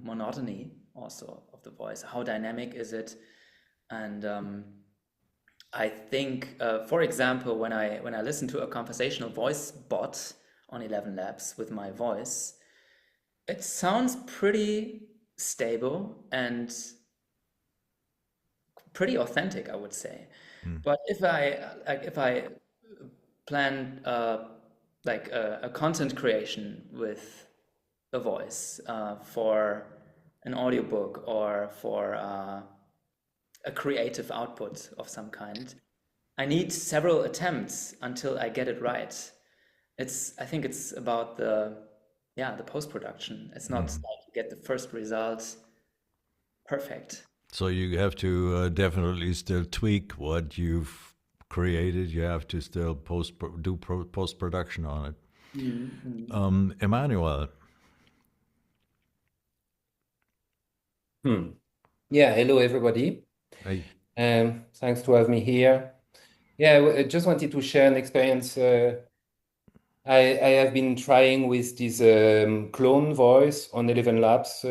monotony also of the voice. How dynamic is it? And I think, for example, when I listen to a conversational voice bot on 11 Labs with my voice, it sounds pretty stable and pretty authentic, I would say. But if I plan like a content creation with a voice for an audiobook or for a creative output of some kind, I need several attempts until I get it right. I think it's about the post-production. It's not like you get the first result perfect. So you have to definitely still tweak what you've created. You have to still do post-production on it. Emmanuel. Yeah, hello everybody. Hey. Thanks to have me here. Yeah, I just wanted to share an experience. I have been trying with this clone voice on 11 Labs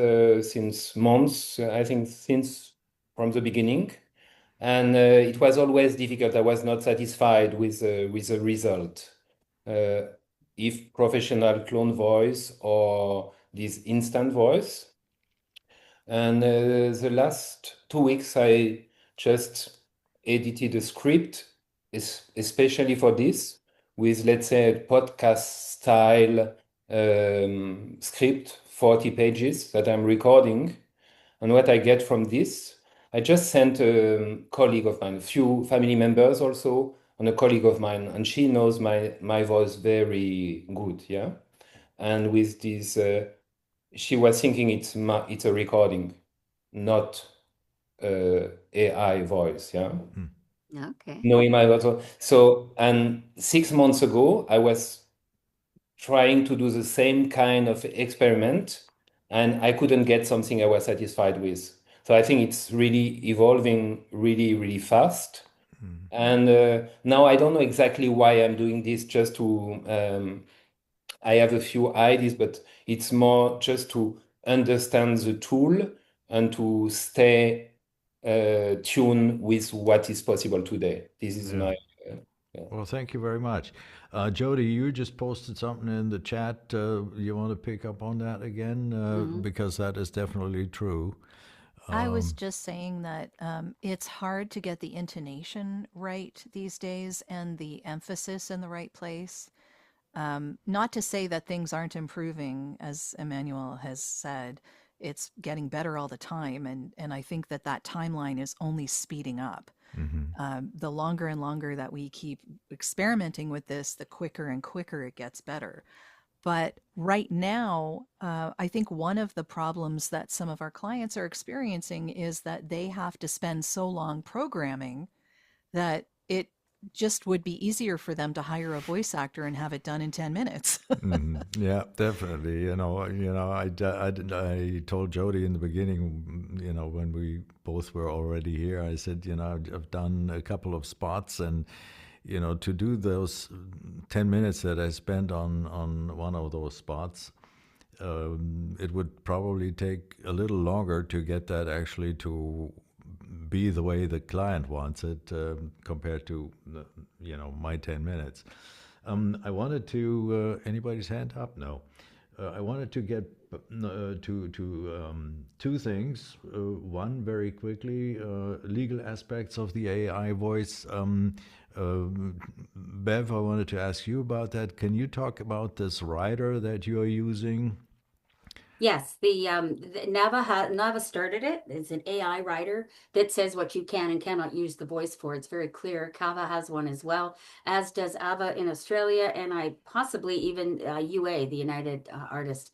since months, I think since from the beginning. And it was always difficult. I was not satisfied with the result. If professional clone voice or this instant voice. And the last 2 weeks, I just edited a script, especially for this, with, let's say, a podcast style script, 40 pages that I'm recording. And what I get from this, I just sent a colleague of mine, a few family members also, and a colleague of mine, and she knows my voice very good, yeah? And with this, she was thinking it's a recording, not AI voice, yeah? Okay. Knowing my voice. So, and 6 months ago, I was trying to do the same kind of experiment, and I couldn't get something I was satisfied with. So I think it's really evolving really, really fast. And now I don't know exactly why I'm doing this, just to, I have a few ideas, but it's more just to understand the tool and to stay tuned with what is possible today. This is my... Well, thank you very much. Jody, you just posted something in the chat. You want to pick up on that again? Because that is definitely true. I was just saying that it's hard to get the intonation right these days and the emphasis in the right place. Not to say that things aren't improving, as Emmanuel has said. It's getting better all the time, and I think that timeline is only speeding up. The longer and longer that we keep experimenting with this, the quicker and quicker it gets better. But right now, I think one of the problems that some of our clients are experiencing is that they have to spend so long programming that it just would be easier for them to hire a voice actor and have it done in 10 minutes. Yeah, definitely. I told Jody in the beginning, when we both were already here, I said, I've done a couple of spots, and to do those 10 minutes that I spent on one of those spots, it would probably take a little longer to get that actually to be the way the client wants it, compared to my 10 minutes. I wanted to anybody's hand up? No. I wanted to get to two things. One, very quickly, legal aspects of the AI voice. Bev, I wanted to ask you about that. Can you talk about this writer that you are using? Yes, the Nava started it. It's an AI writer that says what you can and cannot use the voice for. It's very clear. Kava has one as well, as does Ava in Australia, and I possibly even UA, the United Artist.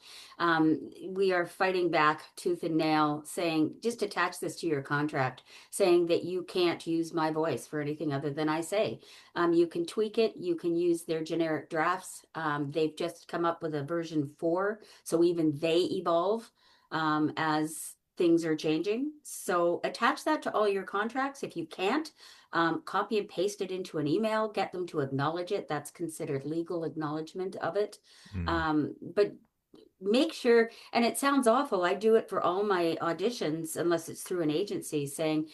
We are fighting back tooth and nail, saying just attach this to your contract, saying that you can't use my voice for anything other than I say. You can tweak it. You can use their generic drafts. They've just come up with a version 4, so even they evolve as things are changing. So attach that to all your contracts. If you can't, copy and paste it into an email, get them to acknowledge it. That's considered legal acknowledgement of it. But make sure, and it sounds awful, I do it for all my auditions, unless it's through an agency, saying,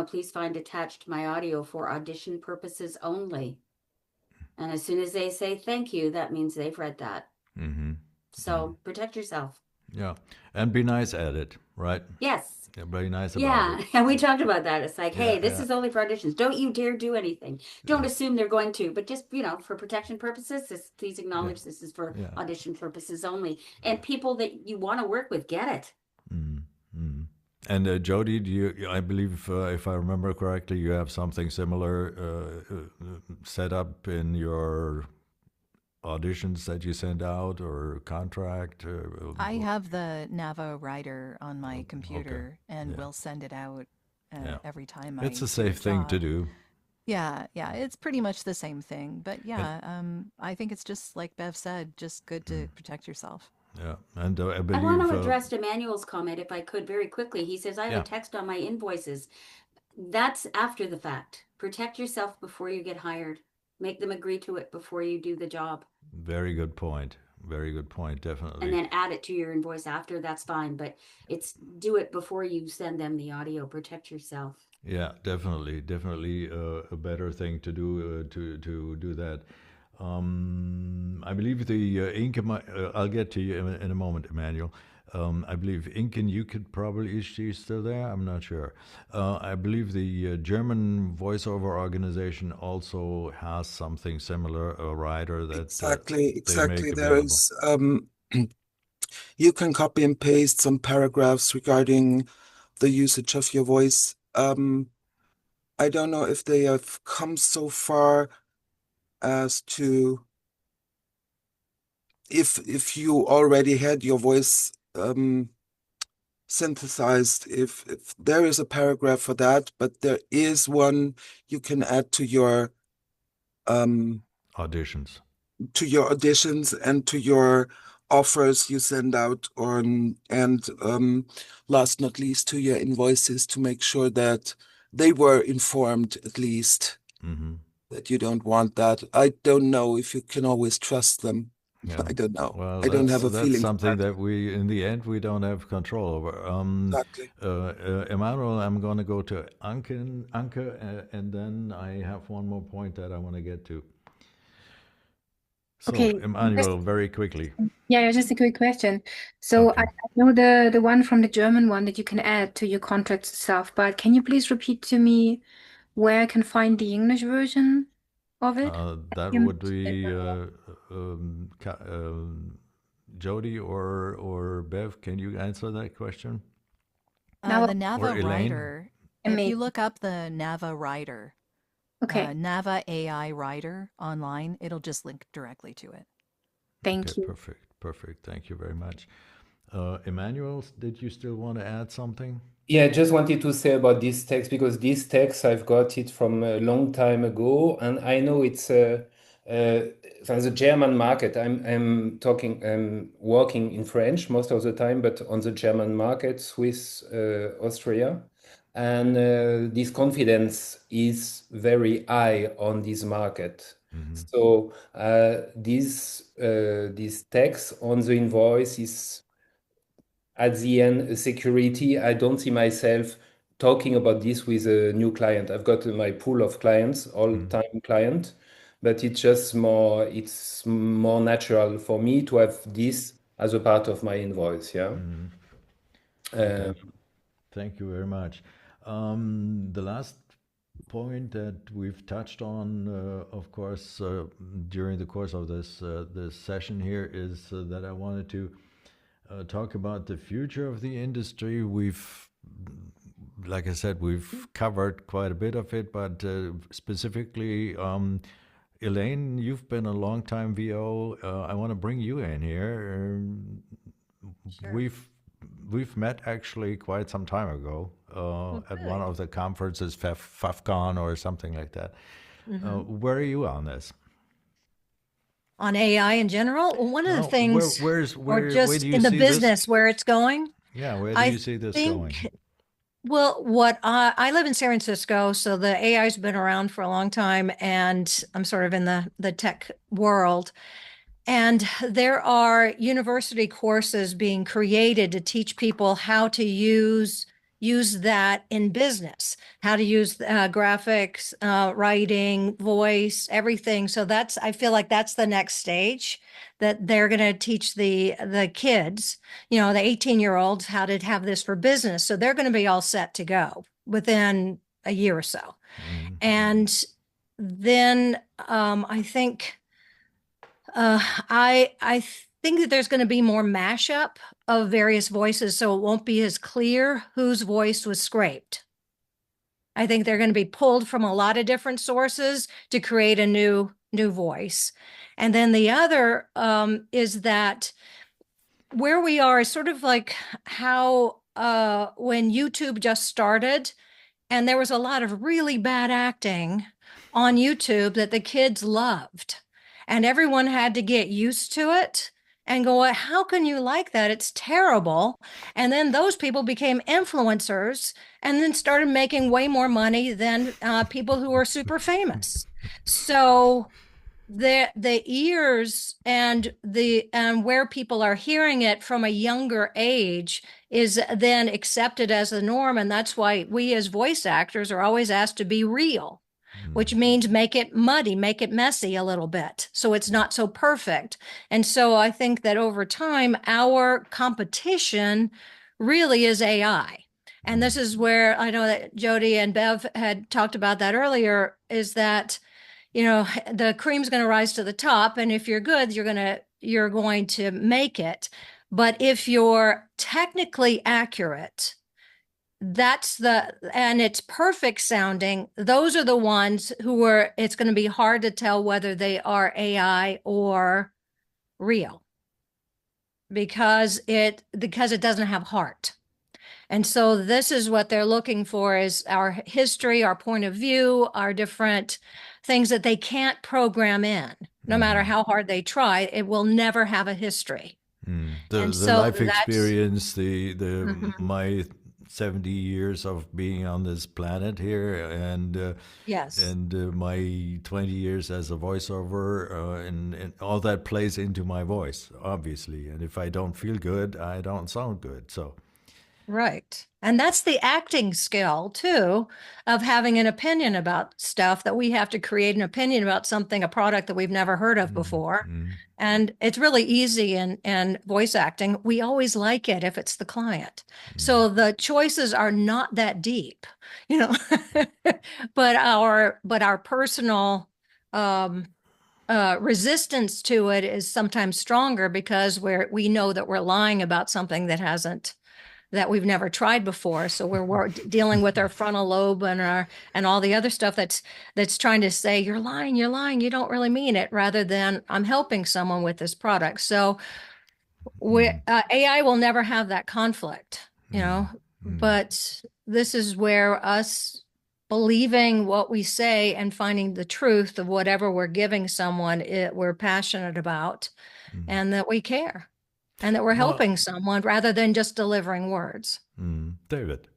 please find attached my audio for audition purposes only. And as soon as they say thank you, that means they've read that. Mm-hmm. So protect yourself. Yeah. And be nice at it, right? Yes. Yeah, very nice about Yeah. it. And we talked about that. It's like, hey, Yeah, this yeah. is only for auditions. Don't you dare do anything. Don't assume they're going to, but just, for protection purposes, please acknowledge this is for audition purposes only. And people that you want to work with get it. Mm-hmm. And Jody, I believe, if I remember correctly, you have something similar set up in your auditions that you send out or contract? I have the Nava writer on my computer and will send it out every time. It's a safe thing to do. Yeah, it's pretty much the same thing. But I think it's just like Bev said, just good to protect yourself. Yeah, and I believe... I want to address Emmanuel's comment, if I could, very quickly. He says, I have a text on my invoices. That's after the fact. Protect yourself before you get hired. Make them agree to it before you do the job. Very good point. Very good point, definitely. And then add it to your invoice after, that's fine. But do it before you send them the audio. Protect yourself. Yeah, definitely. Definitely a better thing to do to do that. I believe the Inca, I'll get to you in a moment, Emmanuel. I believe Incan, you could probably, is she still there? I'm not sure. I believe the German voiceover organization also has something similar, a writer that exactly. They There is, you can copy and paste some paragraphs regarding the usage of your voice. I don't know if they have come so far as to if you already had your voice synthesized, if there is a paragraph for that, but there is one you can add to your auditions and to your offers you send out and last not least to your invoices, to make sure that they were informed at least that you don't want that. I don't know if you can always trust them. Yeah. I don't know. Well, I don't have a feeling. That's something that we, in the end, we don't have control over. Exactly. Emmanuel, I'm going to go to Anke, and then I have one more point that I want to get to. So, Okay. Emmanuel, very quickly. Yeah, just a quick question. So Okay. I know the one from the German one that you can add to your contracts itself, but can you please repeat to me where I can find the English version of it? That You would be Jody or Bev. Can you answer that question? The Now, Or Nava Elaine? writer, if Amazing. you look up the Nava writer, Okay, Nava AI writer online, it'll just link directly to it. thank Okay, you. perfect. Thank you very much. Emmanuel, did you still want to add something? Yeah, just wanted to say about this text, because this text I've got it from a long time ago, and I know it's from the German market. I'm working in French most of the time, but on the German market, Swiss, Austria, and this confidence is very high on this market. So this text on the invoice is at the end security. I don't see myself talking about this with a new client. I've got my pool of clients, all-time client, but it's more natural for me to have this as a part of my invoice. Yeah. Okay. Thank you very much. The last point that we've touched on, of course, during the course of this session here is that I wanted to talk about the future of the industry. Like I said, we've covered quite a bit of it, but specifically, Elaine, you've been a long time VO. I want to bring you in here. Sure. We've met actually quite some time ago at one of the conferences, FAFCON or something like that. Where are you on this? On AI in general? Well, one of the things, where just do you in the see this? business where it's going. Yeah, where do I you see this going? Well, I live in San Francisco, so the AI's been around for a long time, and I'm sort of in the tech world. And there are university courses being created to teach people how to use that in business, how to use graphics, writing, voice, everything. So I feel like that's the next stage that they're going to teach the kids, the 18-year-olds, how to have this for business. So they're going to be all set to go within a year or so. And then I think I think that there's going to be more mashup of various voices, so it won't be as clear whose voice was scraped. I think they're going to be pulled from a lot of different sources to create a new voice. And then the other is that where we are is sort of like how when YouTube just started, and there was a lot of really bad acting on YouTube that the kids loved. And everyone had to get used to it and go, how can you like that? It's terrible. And then those people became influencers and then started making way more money than people who are super famous. So the ears and where people are hearing it from a younger age is then accepted as the norm. And that's why we as voice actors are always asked to be real, which means make it muddy, make it messy a little bit, so it's not so perfect. And so I think that over time, our competition really is AI. And this is where I know that Jody and Bev had talked about that earlier, is that, the cream's going to rise to the top. And if you're good, you're going to make it. But if you're technically accurate, and it's perfect sounding, those are the ones it's going to be hard to tell whether they are AI or real, because it doesn't have heart. And so this is what they're looking for, is our history, our point of view, our different things that they can't program in. No matter how hard they try, it will never have a history. The life experience, my 70 years of being on this planet here, and yes, and my 20 years as a voiceover, and all that plays into my voice, obviously. And if I don't feel good, I don't sound good. So, right. And that's the acting skill too, of having an opinion about stuff, that we have to create an opinion about something, a product that we've never heard of before. And it's really easy in voice acting. We always like it if it's the client. So the choices are not that deep, but our personal resistance to it is sometimes stronger, because we know that we're lying about something that we've never tried before. So we're dealing with our frontal lobe and all the other stuff that's trying to say, you're lying, you don't really mean it, rather than I'm helping someone with this product. So AI will never have that conflict, but this is where us believing what we say and finding the truth of whatever we're giving someone, we're passionate about, and that we care. And that we're helping someone rather than just delivering words. David.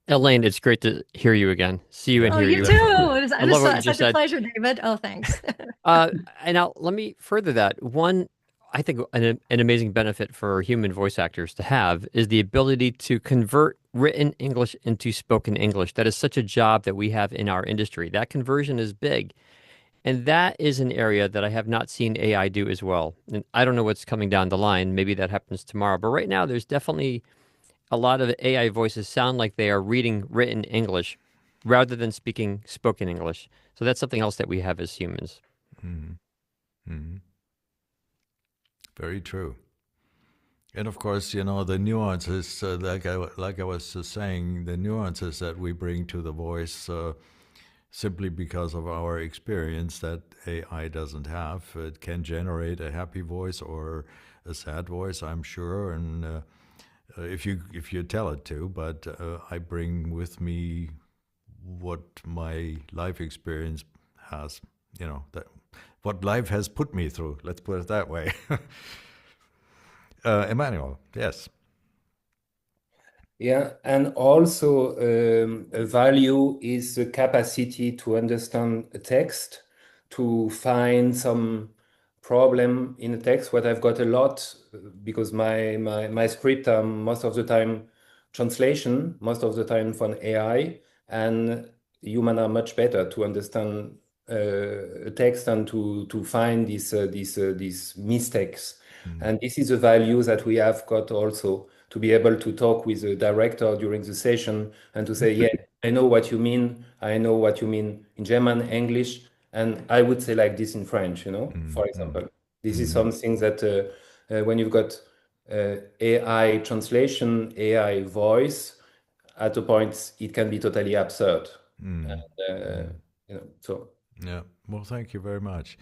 Elaine, it's great to hear you again. See you and hear you. You too. I love what you such just a said. pleasure, David. Oh, thanks. And now let me further that. One, I think an amazing benefit for human voice actors to have is the ability to convert written English into spoken English. That is such a job that we have in our industry. That conversion is big. And that is an area that I have not seen AI do as well. And I don't know what's coming down the line. Maybe that happens tomorrow. But right now, there's definitely a lot of AI voices sound like they are reading written English rather than speaking spoken English. So that's something else that we have as humans. Very true. And of course, the nuances, like I was saying, the nuances that we bring to the voice, simply because of our experience that AI doesn't have. It can generate a happy voice or a sad voice, I'm sure, and if you tell it to. But I bring with me what my life experience has, what life has put me through. Let's put it that way. Emmanuel, yes. Yeah, and also a value is the capacity to understand a text, to find some problem in the text. What I've got a lot, because my script are most of the time translation, most of the time from AI, and human are much better to understand a text and to find these mistakes. And this is a value that we have got also, to be able to talk with the director during the session and to say, yeah, I know what you mean. I know what you mean in German, English, and I would say like this in French, for example. This is something that when you've got AI translation, AI voice, at a point it can be totally absurd. And, so. Yeah, well, thank you very much.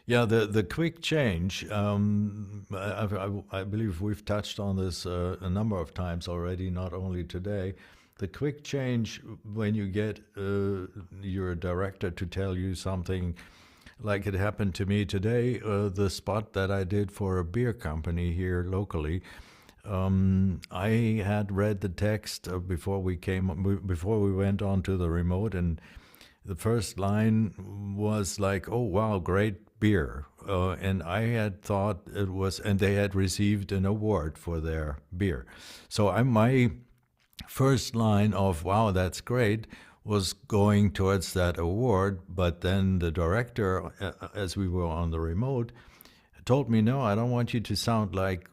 Yeah, the quick change, I believe we've touched on this a number of times already, not only today. The quick change when you get your director to tell you something, like it happened to me today, the spot that I did for a beer company here locally. I had read the text before we went on to the remote, and the first line was like, "Oh wow, great beer," and I had thought it was, and they had received an award for their beer. So my first line of "Wow, that's great" was going towards that award, but then the director, as we were on the remote, told me, "No, I don't want you to sound like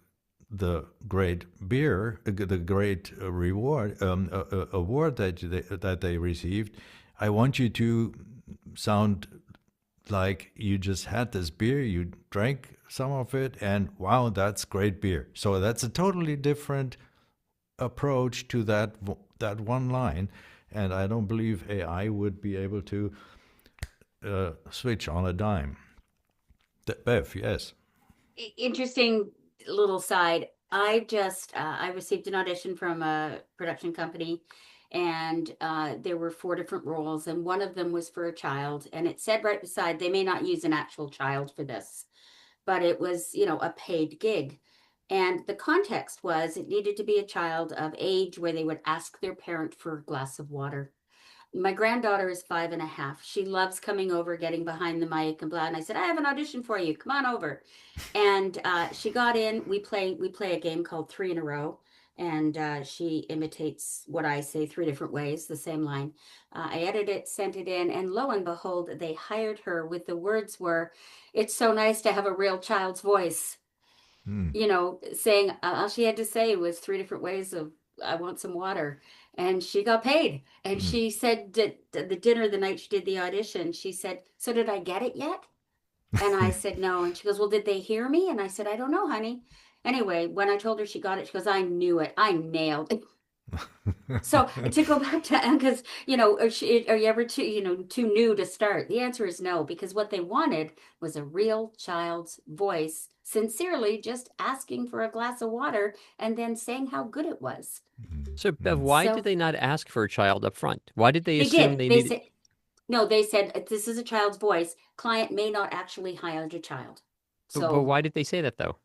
the great beer, the great award that they received. I want you to sound like you just had this beer, you drank some of it, and wow, that's great beer." So that's a totally different approach to that one line, and I don't believe AI would be able to switch on a dime. Bev, yes. Interesting little side. I received an audition from a production company, and there were 4 different roles, and one of them was for a child, and it said right beside, they may not use an actual child for this, but it was, a paid gig. And the context was it needed to be a child of age where they would ask their parent for a glass of water. My granddaughter is 5.5. She loves coming over, getting behind the mic and blah. And I said, "I have an audition for you. Come on over." And she got in. We play a game called 3 in a Row, and she imitates what I say 3 different ways, the same line. I edited it, sent it in, and lo and behold, they hired her with the words were, "It's so nice to have a real child's voice." Saying all she had to say was 3 different ways of "I want some water," and she got paid. And she said that the dinner the night she did the audition, she said, "So did I get it yet?" And I said, "No." And she goes, "Well, did they hear me?" And I said, "I don't know, honey." Anyway, when I told her she got it, she goes, "I knew it. I nailed it." So to go back to Anka's, are you ever too new to start? The answer is no, because what they wanted was a real child's voice, sincerely just asking for a glass of water and then saying how good it was. So, Bev, why did they not ask for a child up front? Why did they assume they needed? No, they said, "This is a child's voice. Client may not actually hire a child." But why did they say that, though?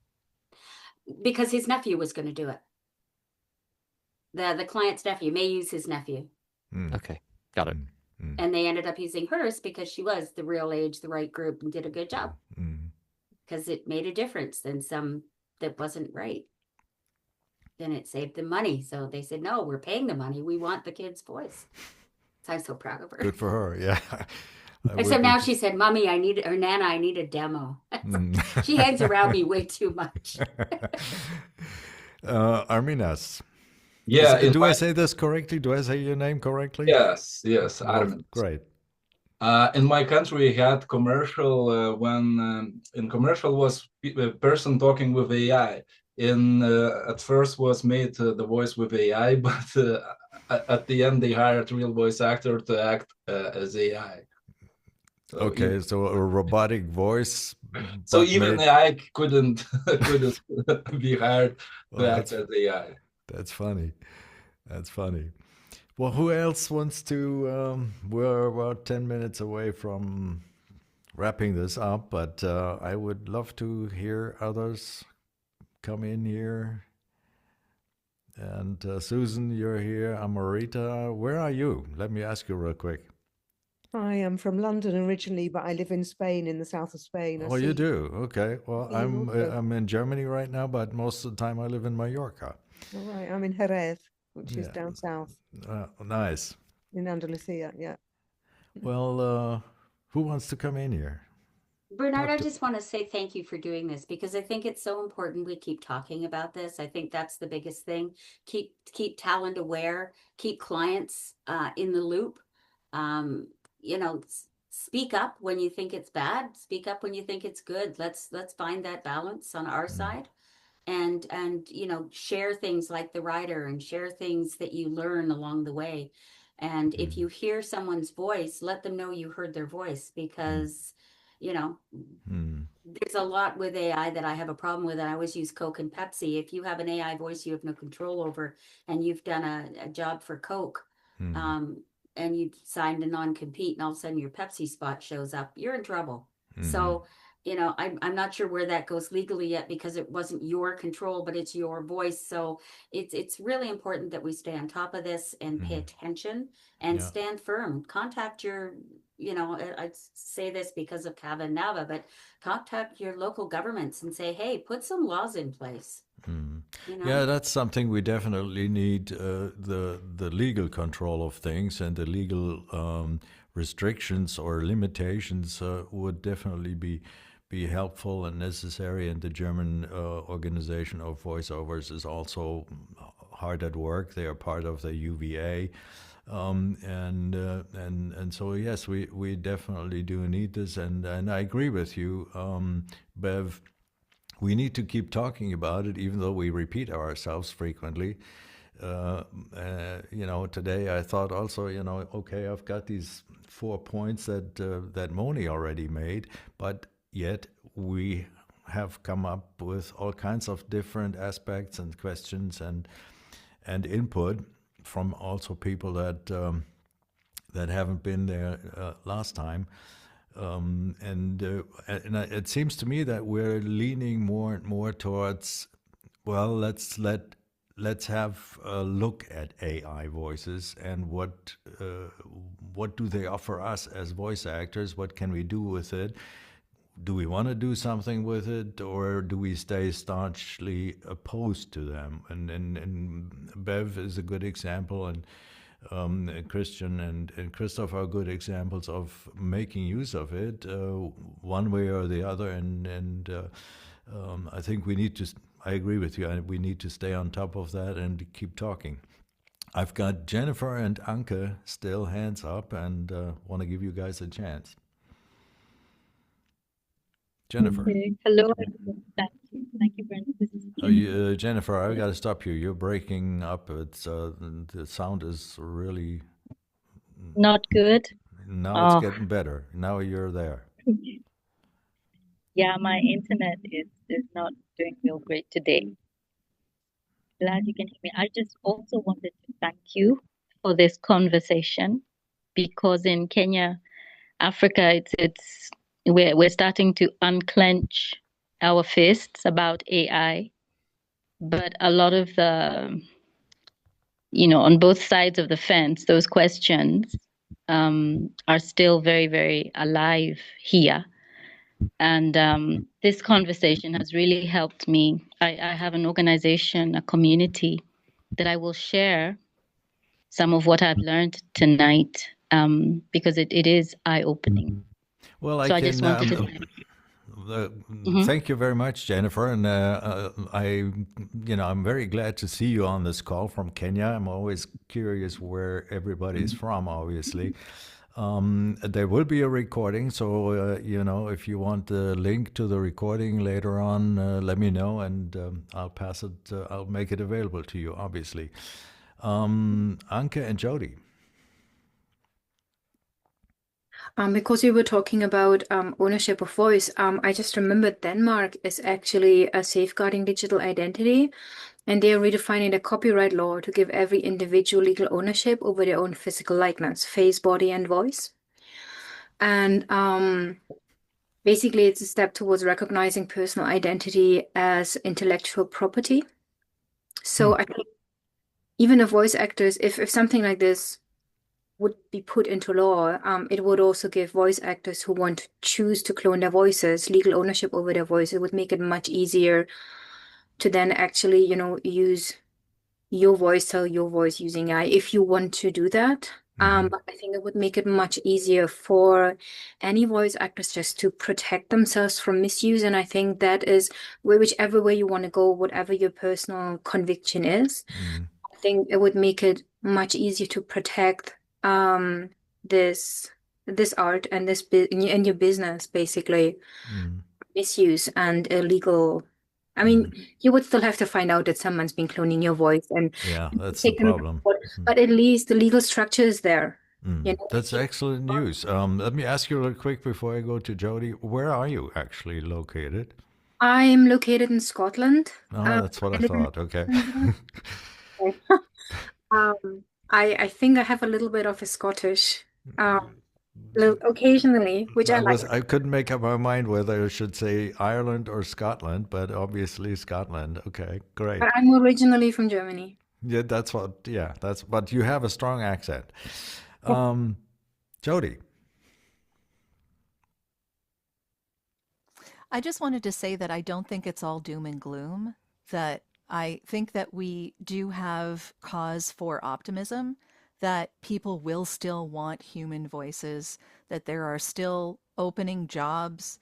Because his nephew was going to do it. The client's nephew may use his nephew. Okay, got it. And they ended up using hers because she was the real age, the right group, and did a good job. Because it made a difference than some that wasn't right. Then it saved them money. So they said, "No, we're paying the money. We want the kid's voice." So I'm so proud of her. Good for her, yeah. Except now she said, "Mommy, Nana, I need a demo." She hangs around me way too much. Arminas. Yeah. Do I say this correctly? Do I say your name correctly? Yes, Arminas. Great. In my country, we had commercial when in commercial was a person talking with AI. At first was made the voice with AI, but at the end they hired real voice actor to act as AI. So so a robotic voice. So even AI couldn't be hired to act as AI. That's funny. That's funny. Well, who else wants to? We're about 10 minutes away from wrapping this up, but I would love to hear others come in here. And Susan, you're here. Amorita, where are you? Let me ask you real quick. I am from London originally, but I live in Spain, in the south of Spain. I Oh, you see do? Okay. Well, you also. I'm in Germany right now, but most of the time I live in Mallorca. All right, I'm in Jerez, which is Yeah. down south Nice. in Andalusia. Yeah. Well, who wants to come in here? Bernard, Talk I to. just want to say thank you for doing this because I think it's so important we keep talking about this. I think that's the biggest thing. Keep talent aware, keep clients in the loop. Um, speak up when you think it's bad, speak up when you think it's good. Let's find that balance on our side and share things like the writer and share things that you learn along the way. And if you hear someone's voice, let them know you heard their voice because there's a lot with AI that I have a problem with, and I always use Coke and Pepsi. If you have an AI voice you have no control over, and you've done a job for Coke, and you've signed a non-compete, and all of a sudden your Pepsi spot shows up, you're in trouble. So, I'm not sure where that goes legally yet because it wasn't your control, but it's your voice. So it's really important that we stay on top of this and pay attention and Yeah. stand firm. Contact your I'd say this because of Cava and Nava, but contact your local governments and say, hey, put some laws in place. Yeah, that's something we definitely need, the legal control of things and the legal restrictions or limitations would definitely be helpful and necessary. And the German organization of voiceovers is also hard at work. They are part of the UVA. And so yes, we definitely do need this, and I agree with you, Bev. We need to keep talking about it, even though we repeat ourselves frequently. Today I thought also, okay, I've got these 4 points that Moni already made, but yet we have come up with all kinds of different aspects and questions and input from also people that haven't been there last time. And it seems to me that we're leaning more and more towards, well, let's have a look at AI voices and what do they offer us as voice actors? What can we do with it? Do we want to do something with it, or do we stay staunchly opposed to them? And Bev is a good example, and Christian and Christoph are good examples of making use of it one way or the other. And I think we need to, I agree with you, we need to stay on top of that and keep talking. I've got Jennifer and Anke still hands up, and want to give you guys a chance. Jennifer. Okay. Hello, everyone. Thank you, Brent. This is Jennifer, I've got to stop you. You're breaking up. It's the sound is really not good. Now it's getting better. Now you're there. Yeah, my internet is not doing real great today. Glad you can hear me. I just also wanted to thank you for this conversation, because in Kenya, Africa, we're starting to unclench our fists about AI, but a lot of the, on both sides of the fence, those questions are still very, very alive here. And this conversation has really helped me. I have an organization, a community, that I will share some of what I've learned tonight, because it is eye-opening. Well, so I just wanted to thank you very much, Jennifer. And I'm very glad to see you on this call from Kenya. I'm always curious where everybody's from, obviously. There will be a recording, so if you want the link to the recording later on, let me know, and I'll pass it. I'll make it available to you, obviously. Anke and Jody. Because you were talking about ownership of voice, I just remembered Denmark is actually safeguarding digital identity, and they are redefining the copyright law to give every individual legal ownership over their own physical likeness, face, body, and voice. And basically, it's a step towards recognizing personal identity as intellectual property. So I think even the voice actors, if something like this would be put into law, it would also give voice actors who want to choose to clone their voices legal ownership over their voice. It would make it much easier to then actually, use your voice, tell your voice using AI if you want to do that. But I think it would make it much easier for any voice actors just to protect themselves from misuse. And I think that is whichever way you want to go, whatever your personal conviction is, I think it would make it much easier to protect this art and and your business, basically, misuse and illegal. I mean, you would still have to find out that someone's been cloning your voice and Yeah, that's the take them to problem. court, but at least the legal structure is there. That's excellent news. Let me ask you real quick before I go to Jody. Where are you actually located? I'm located in Scotland. Oh, that's what I thought. Okay. I think I have a little bit of a Scottish, occasionally, which I like. I couldn't make up my mind whether I should say Ireland or Scotland, but obviously Scotland. Okay, great. But I'm originally from Germany. Yeah, but you have a strong accent. Jody. I just wanted to say that I don't think it's all doom and gloom, that I think that we do have cause for optimism, that people will still want human voices, that there are still jobs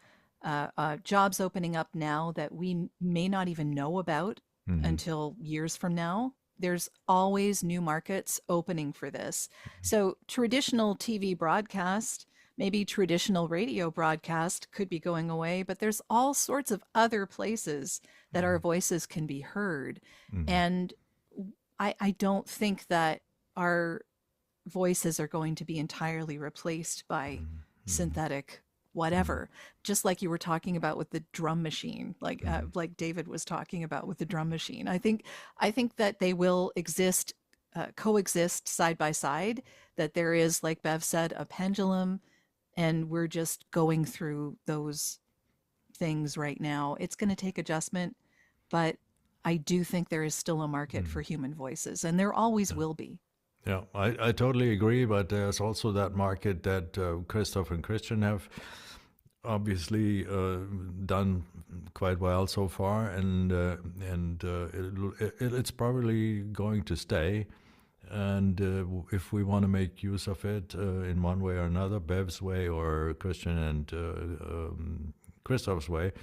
opening up now that we may not even know about until years from now. There's always new markets opening for this. So traditional TV broadcast, maybe traditional radio broadcast could be going away, but there's all sorts of other places that our voices can be heard. And I don't think that our voices are going to be entirely replaced by synthetic whatever. Just like you were talking about with the drum machine, like David was talking about with the drum machine. I think that they will coexist side by side, that there is, like Bev said, a pendulum, and we're just going through those things right now. It's going to take adjustment, but I do think there is still a market for human voices, and there always will be. Yeah, I totally agree, but there's also that market that Christoph and Christian have obviously done quite well so far, and it's probably going to stay. And if we want to make use of it in one way or another, Bev's way or Christian and Christoph's way,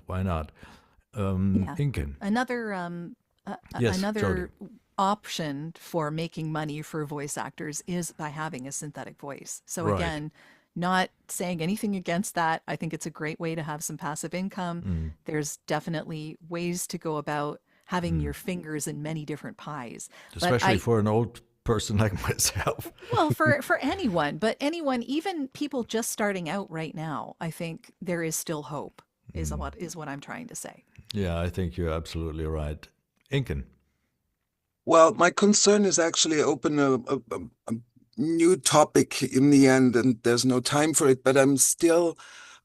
why not? Inken. Another option for making money for voice actors is by having a synthetic voice. So again, not saying anything against that. I think it's a great way to have some passive income. There's definitely ways to go about having your fingers in many different pies. Especially for an old person like myself. Well, for anyone, but anyone, even people just starting out right now, I think there is still hope, is what I'm trying to say. Yeah, I think you're absolutely right. Inken. Well, my concern is actually open a new topic in the end, and there's no time for it, but I'm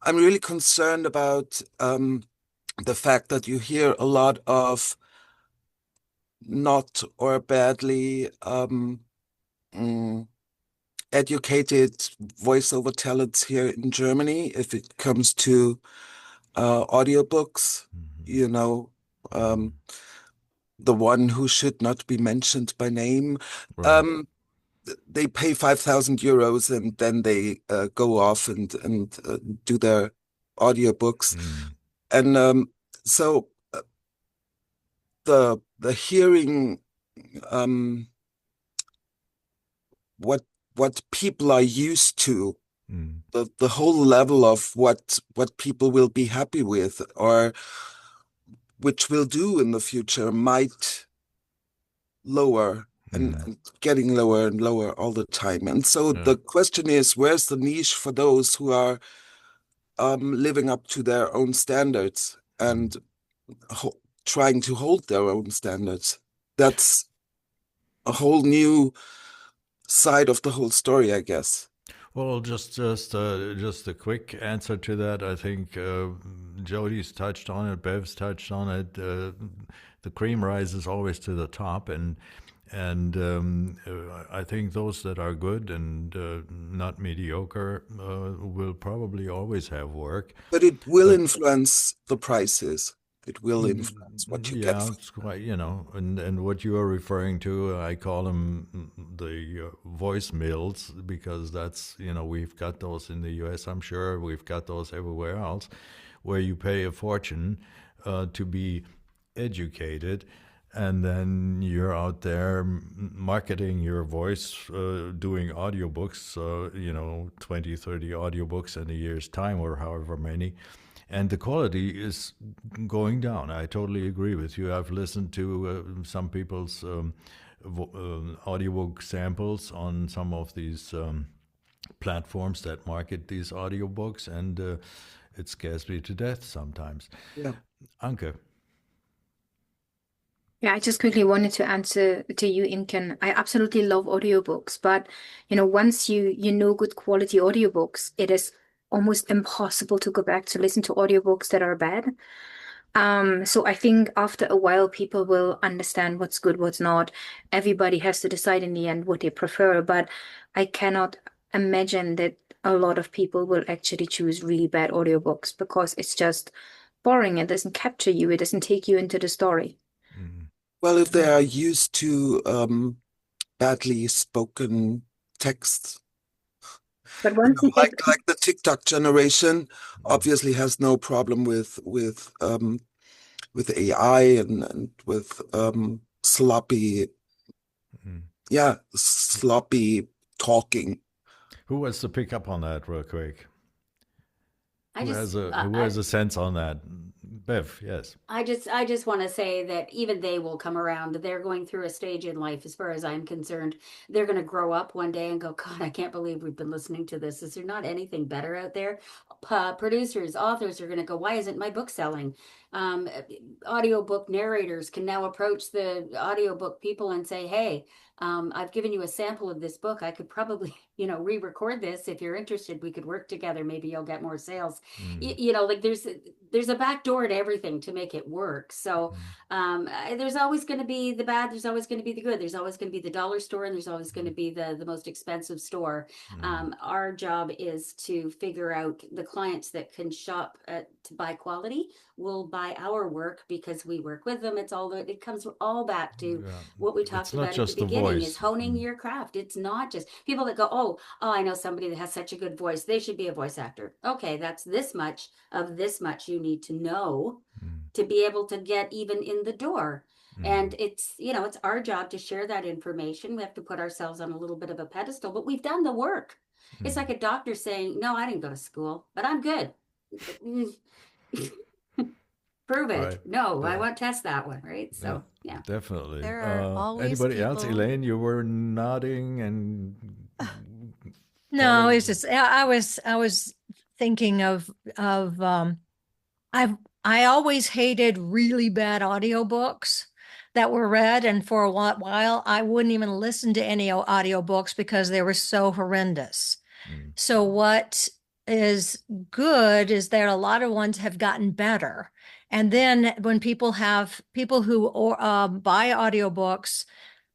really concerned about the fact that you hear a lot of not or badly educated voiceover talents here in Germany if it comes to audiobooks, the one who should not be mentioned by name. Right. They pay 5,000 euros and then they go off and do their audiobooks. And so the hearing what people are used to, the whole level of what people will be happy with or which will do in the future might lower and getting lower and lower all the time. And so the question is, where's the niche for those who are living up to their own standards and trying to hold their own standards? That's a whole new side of the whole story, I guess. Well, just a quick answer to that. I think Jody's touched on it, Bev's touched on it. The cream rises always to the top, and And I think those that are good and not mediocre will probably always have work. But it will influence the prices. It will influence what you get Yeah, from it's quite, and what you are referring to, I call them the voice mills, because that's, we've got those in the US, I'm sure we've got those everywhere else, where you pay a fortune to be educated, and then you're out there marketing your voice, doing audiobooks, 20, 30 audiobooks in a year's time or however many. And the quality is going down. I totally agree with you. I've listened to some people's audiobook samples on some of these platforms that market these audiobooks, and it scares me to death sometimes. Yeah. Anke. Yeah, I just quickly wanted to answer to you, Inken. I absolutely love audiobooks, but once you know good quality audiobooks, it is almost impossible to go back to listen to audiobooks that are bad. So I think after a while, people will understand what's good, what's not. Everybody has to decide in the end what they prefer, but I cannot imagine that a lot of people will actually choose really bad audiobooks because it's just boring. It doesn't capture you. It doesn't take you into the story. Well, if they are used to badly spoken texts, but once you like the TikTok generation, obviously has no problem with AI and with sloppy talking. Who wants to pick up on that real quick? Who has a sense on that? Bev, yes. I just want to say that even they will come around. They're going through a stage in life, as far as I'm concerned. They're going to grow up one day and go, God, I can't believe we've been listening to this. Is there not anything better out there? Producers, authors are going to go, why isn't my book selling? Audiobook narrators can now approach the audiobook people and say, hey, I've given you a sample of this book. I could probably, re-record this. If you're interested, we could work together. Maybe you'll get more sales. Like there's a back door to everything to make it work. So there's always going to be the bad. There's always going to be the good. There's always going to be the dollar store, and there's always going to be the most expensive store. Our job is to figure out the clients that can shop to buy quality will buy our work because we work with them. It comes all back to what we talked about at the beginning, is honing your craft. It's not just people that go, oh, I know somebody that has such a good voice. They should be a voice actor. Okay, that's this much of this much you need to know to be able to get even in the door. And it's our job to share that information. We have to put ourselves on a little bit of a pedestal, but we've done the work. It's like a doctor saying, no, I didn't go to school, but I'm good. Prove it. Right. No, I won't test that one, right? So, yeah. Definitely. There are always anybody people... else? Elaine, you were nodding and... No, it's just, I was thinking of I always hated really bad audiobooks that were read. And for a while, I wouldn't even listen to any audiobooks because they were so horrendous. So what is good is that a lot of ones have gotten better. And then when people who buy audiobooks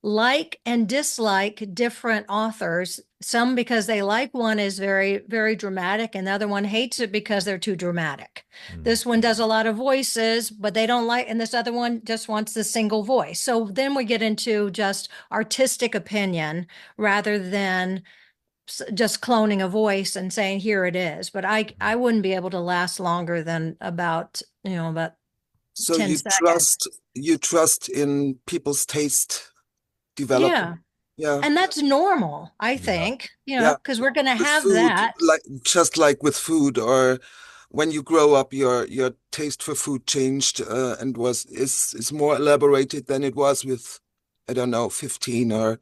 like and dislike different authors, some because they like one is very, very dramatic, and the other one hates it because they're too dramatic. This one does a lot of voices, but they don't like, and this other one just wants the single voice. So then we get into just artistic opinion rather than just cloning a voice and saying, here it is. But I wouldn't be able to last longer than about 10 seconds. You trust in people's taste development. Yeah. And that's normal, I think, because we're going to have food, that. Just like with food, or when you grow up, your taste for food changed and is more elaborated than it was with, I don't know, 15 or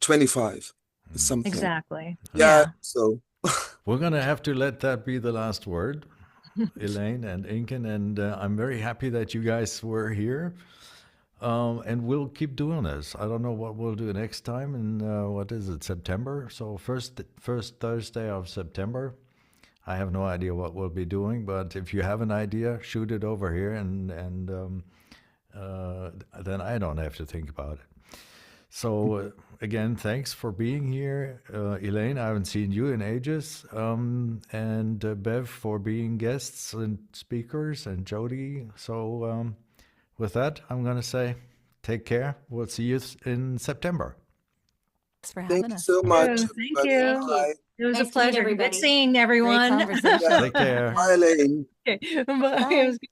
25. Something. Exactly. Yeah. So we're going to have to let that be the last word, Elaine and Inken. And I'm very happy that you guys were here. And we'll keep doing this. I don't know what we'll do next time. And what is it, September? So first Thursday of September. I have no idea what we'll be doing, but if you have an idea, shoot it over here, and then I don't have to think about it. So again, thanks for being here. Elaine, I haven't seen you in ages. And Bev for being guests and speakers, and Jody. So with that, I'm going to say take care. We'll see you in September. Thanks for having Thank you us. so much. Thank everybody. you. Bye. It was Nice a to meet pleasure. everybody. Good seeing Great everyone. conversation. Take care. Bye, Elaine. Okay, bye. Bye. It was good.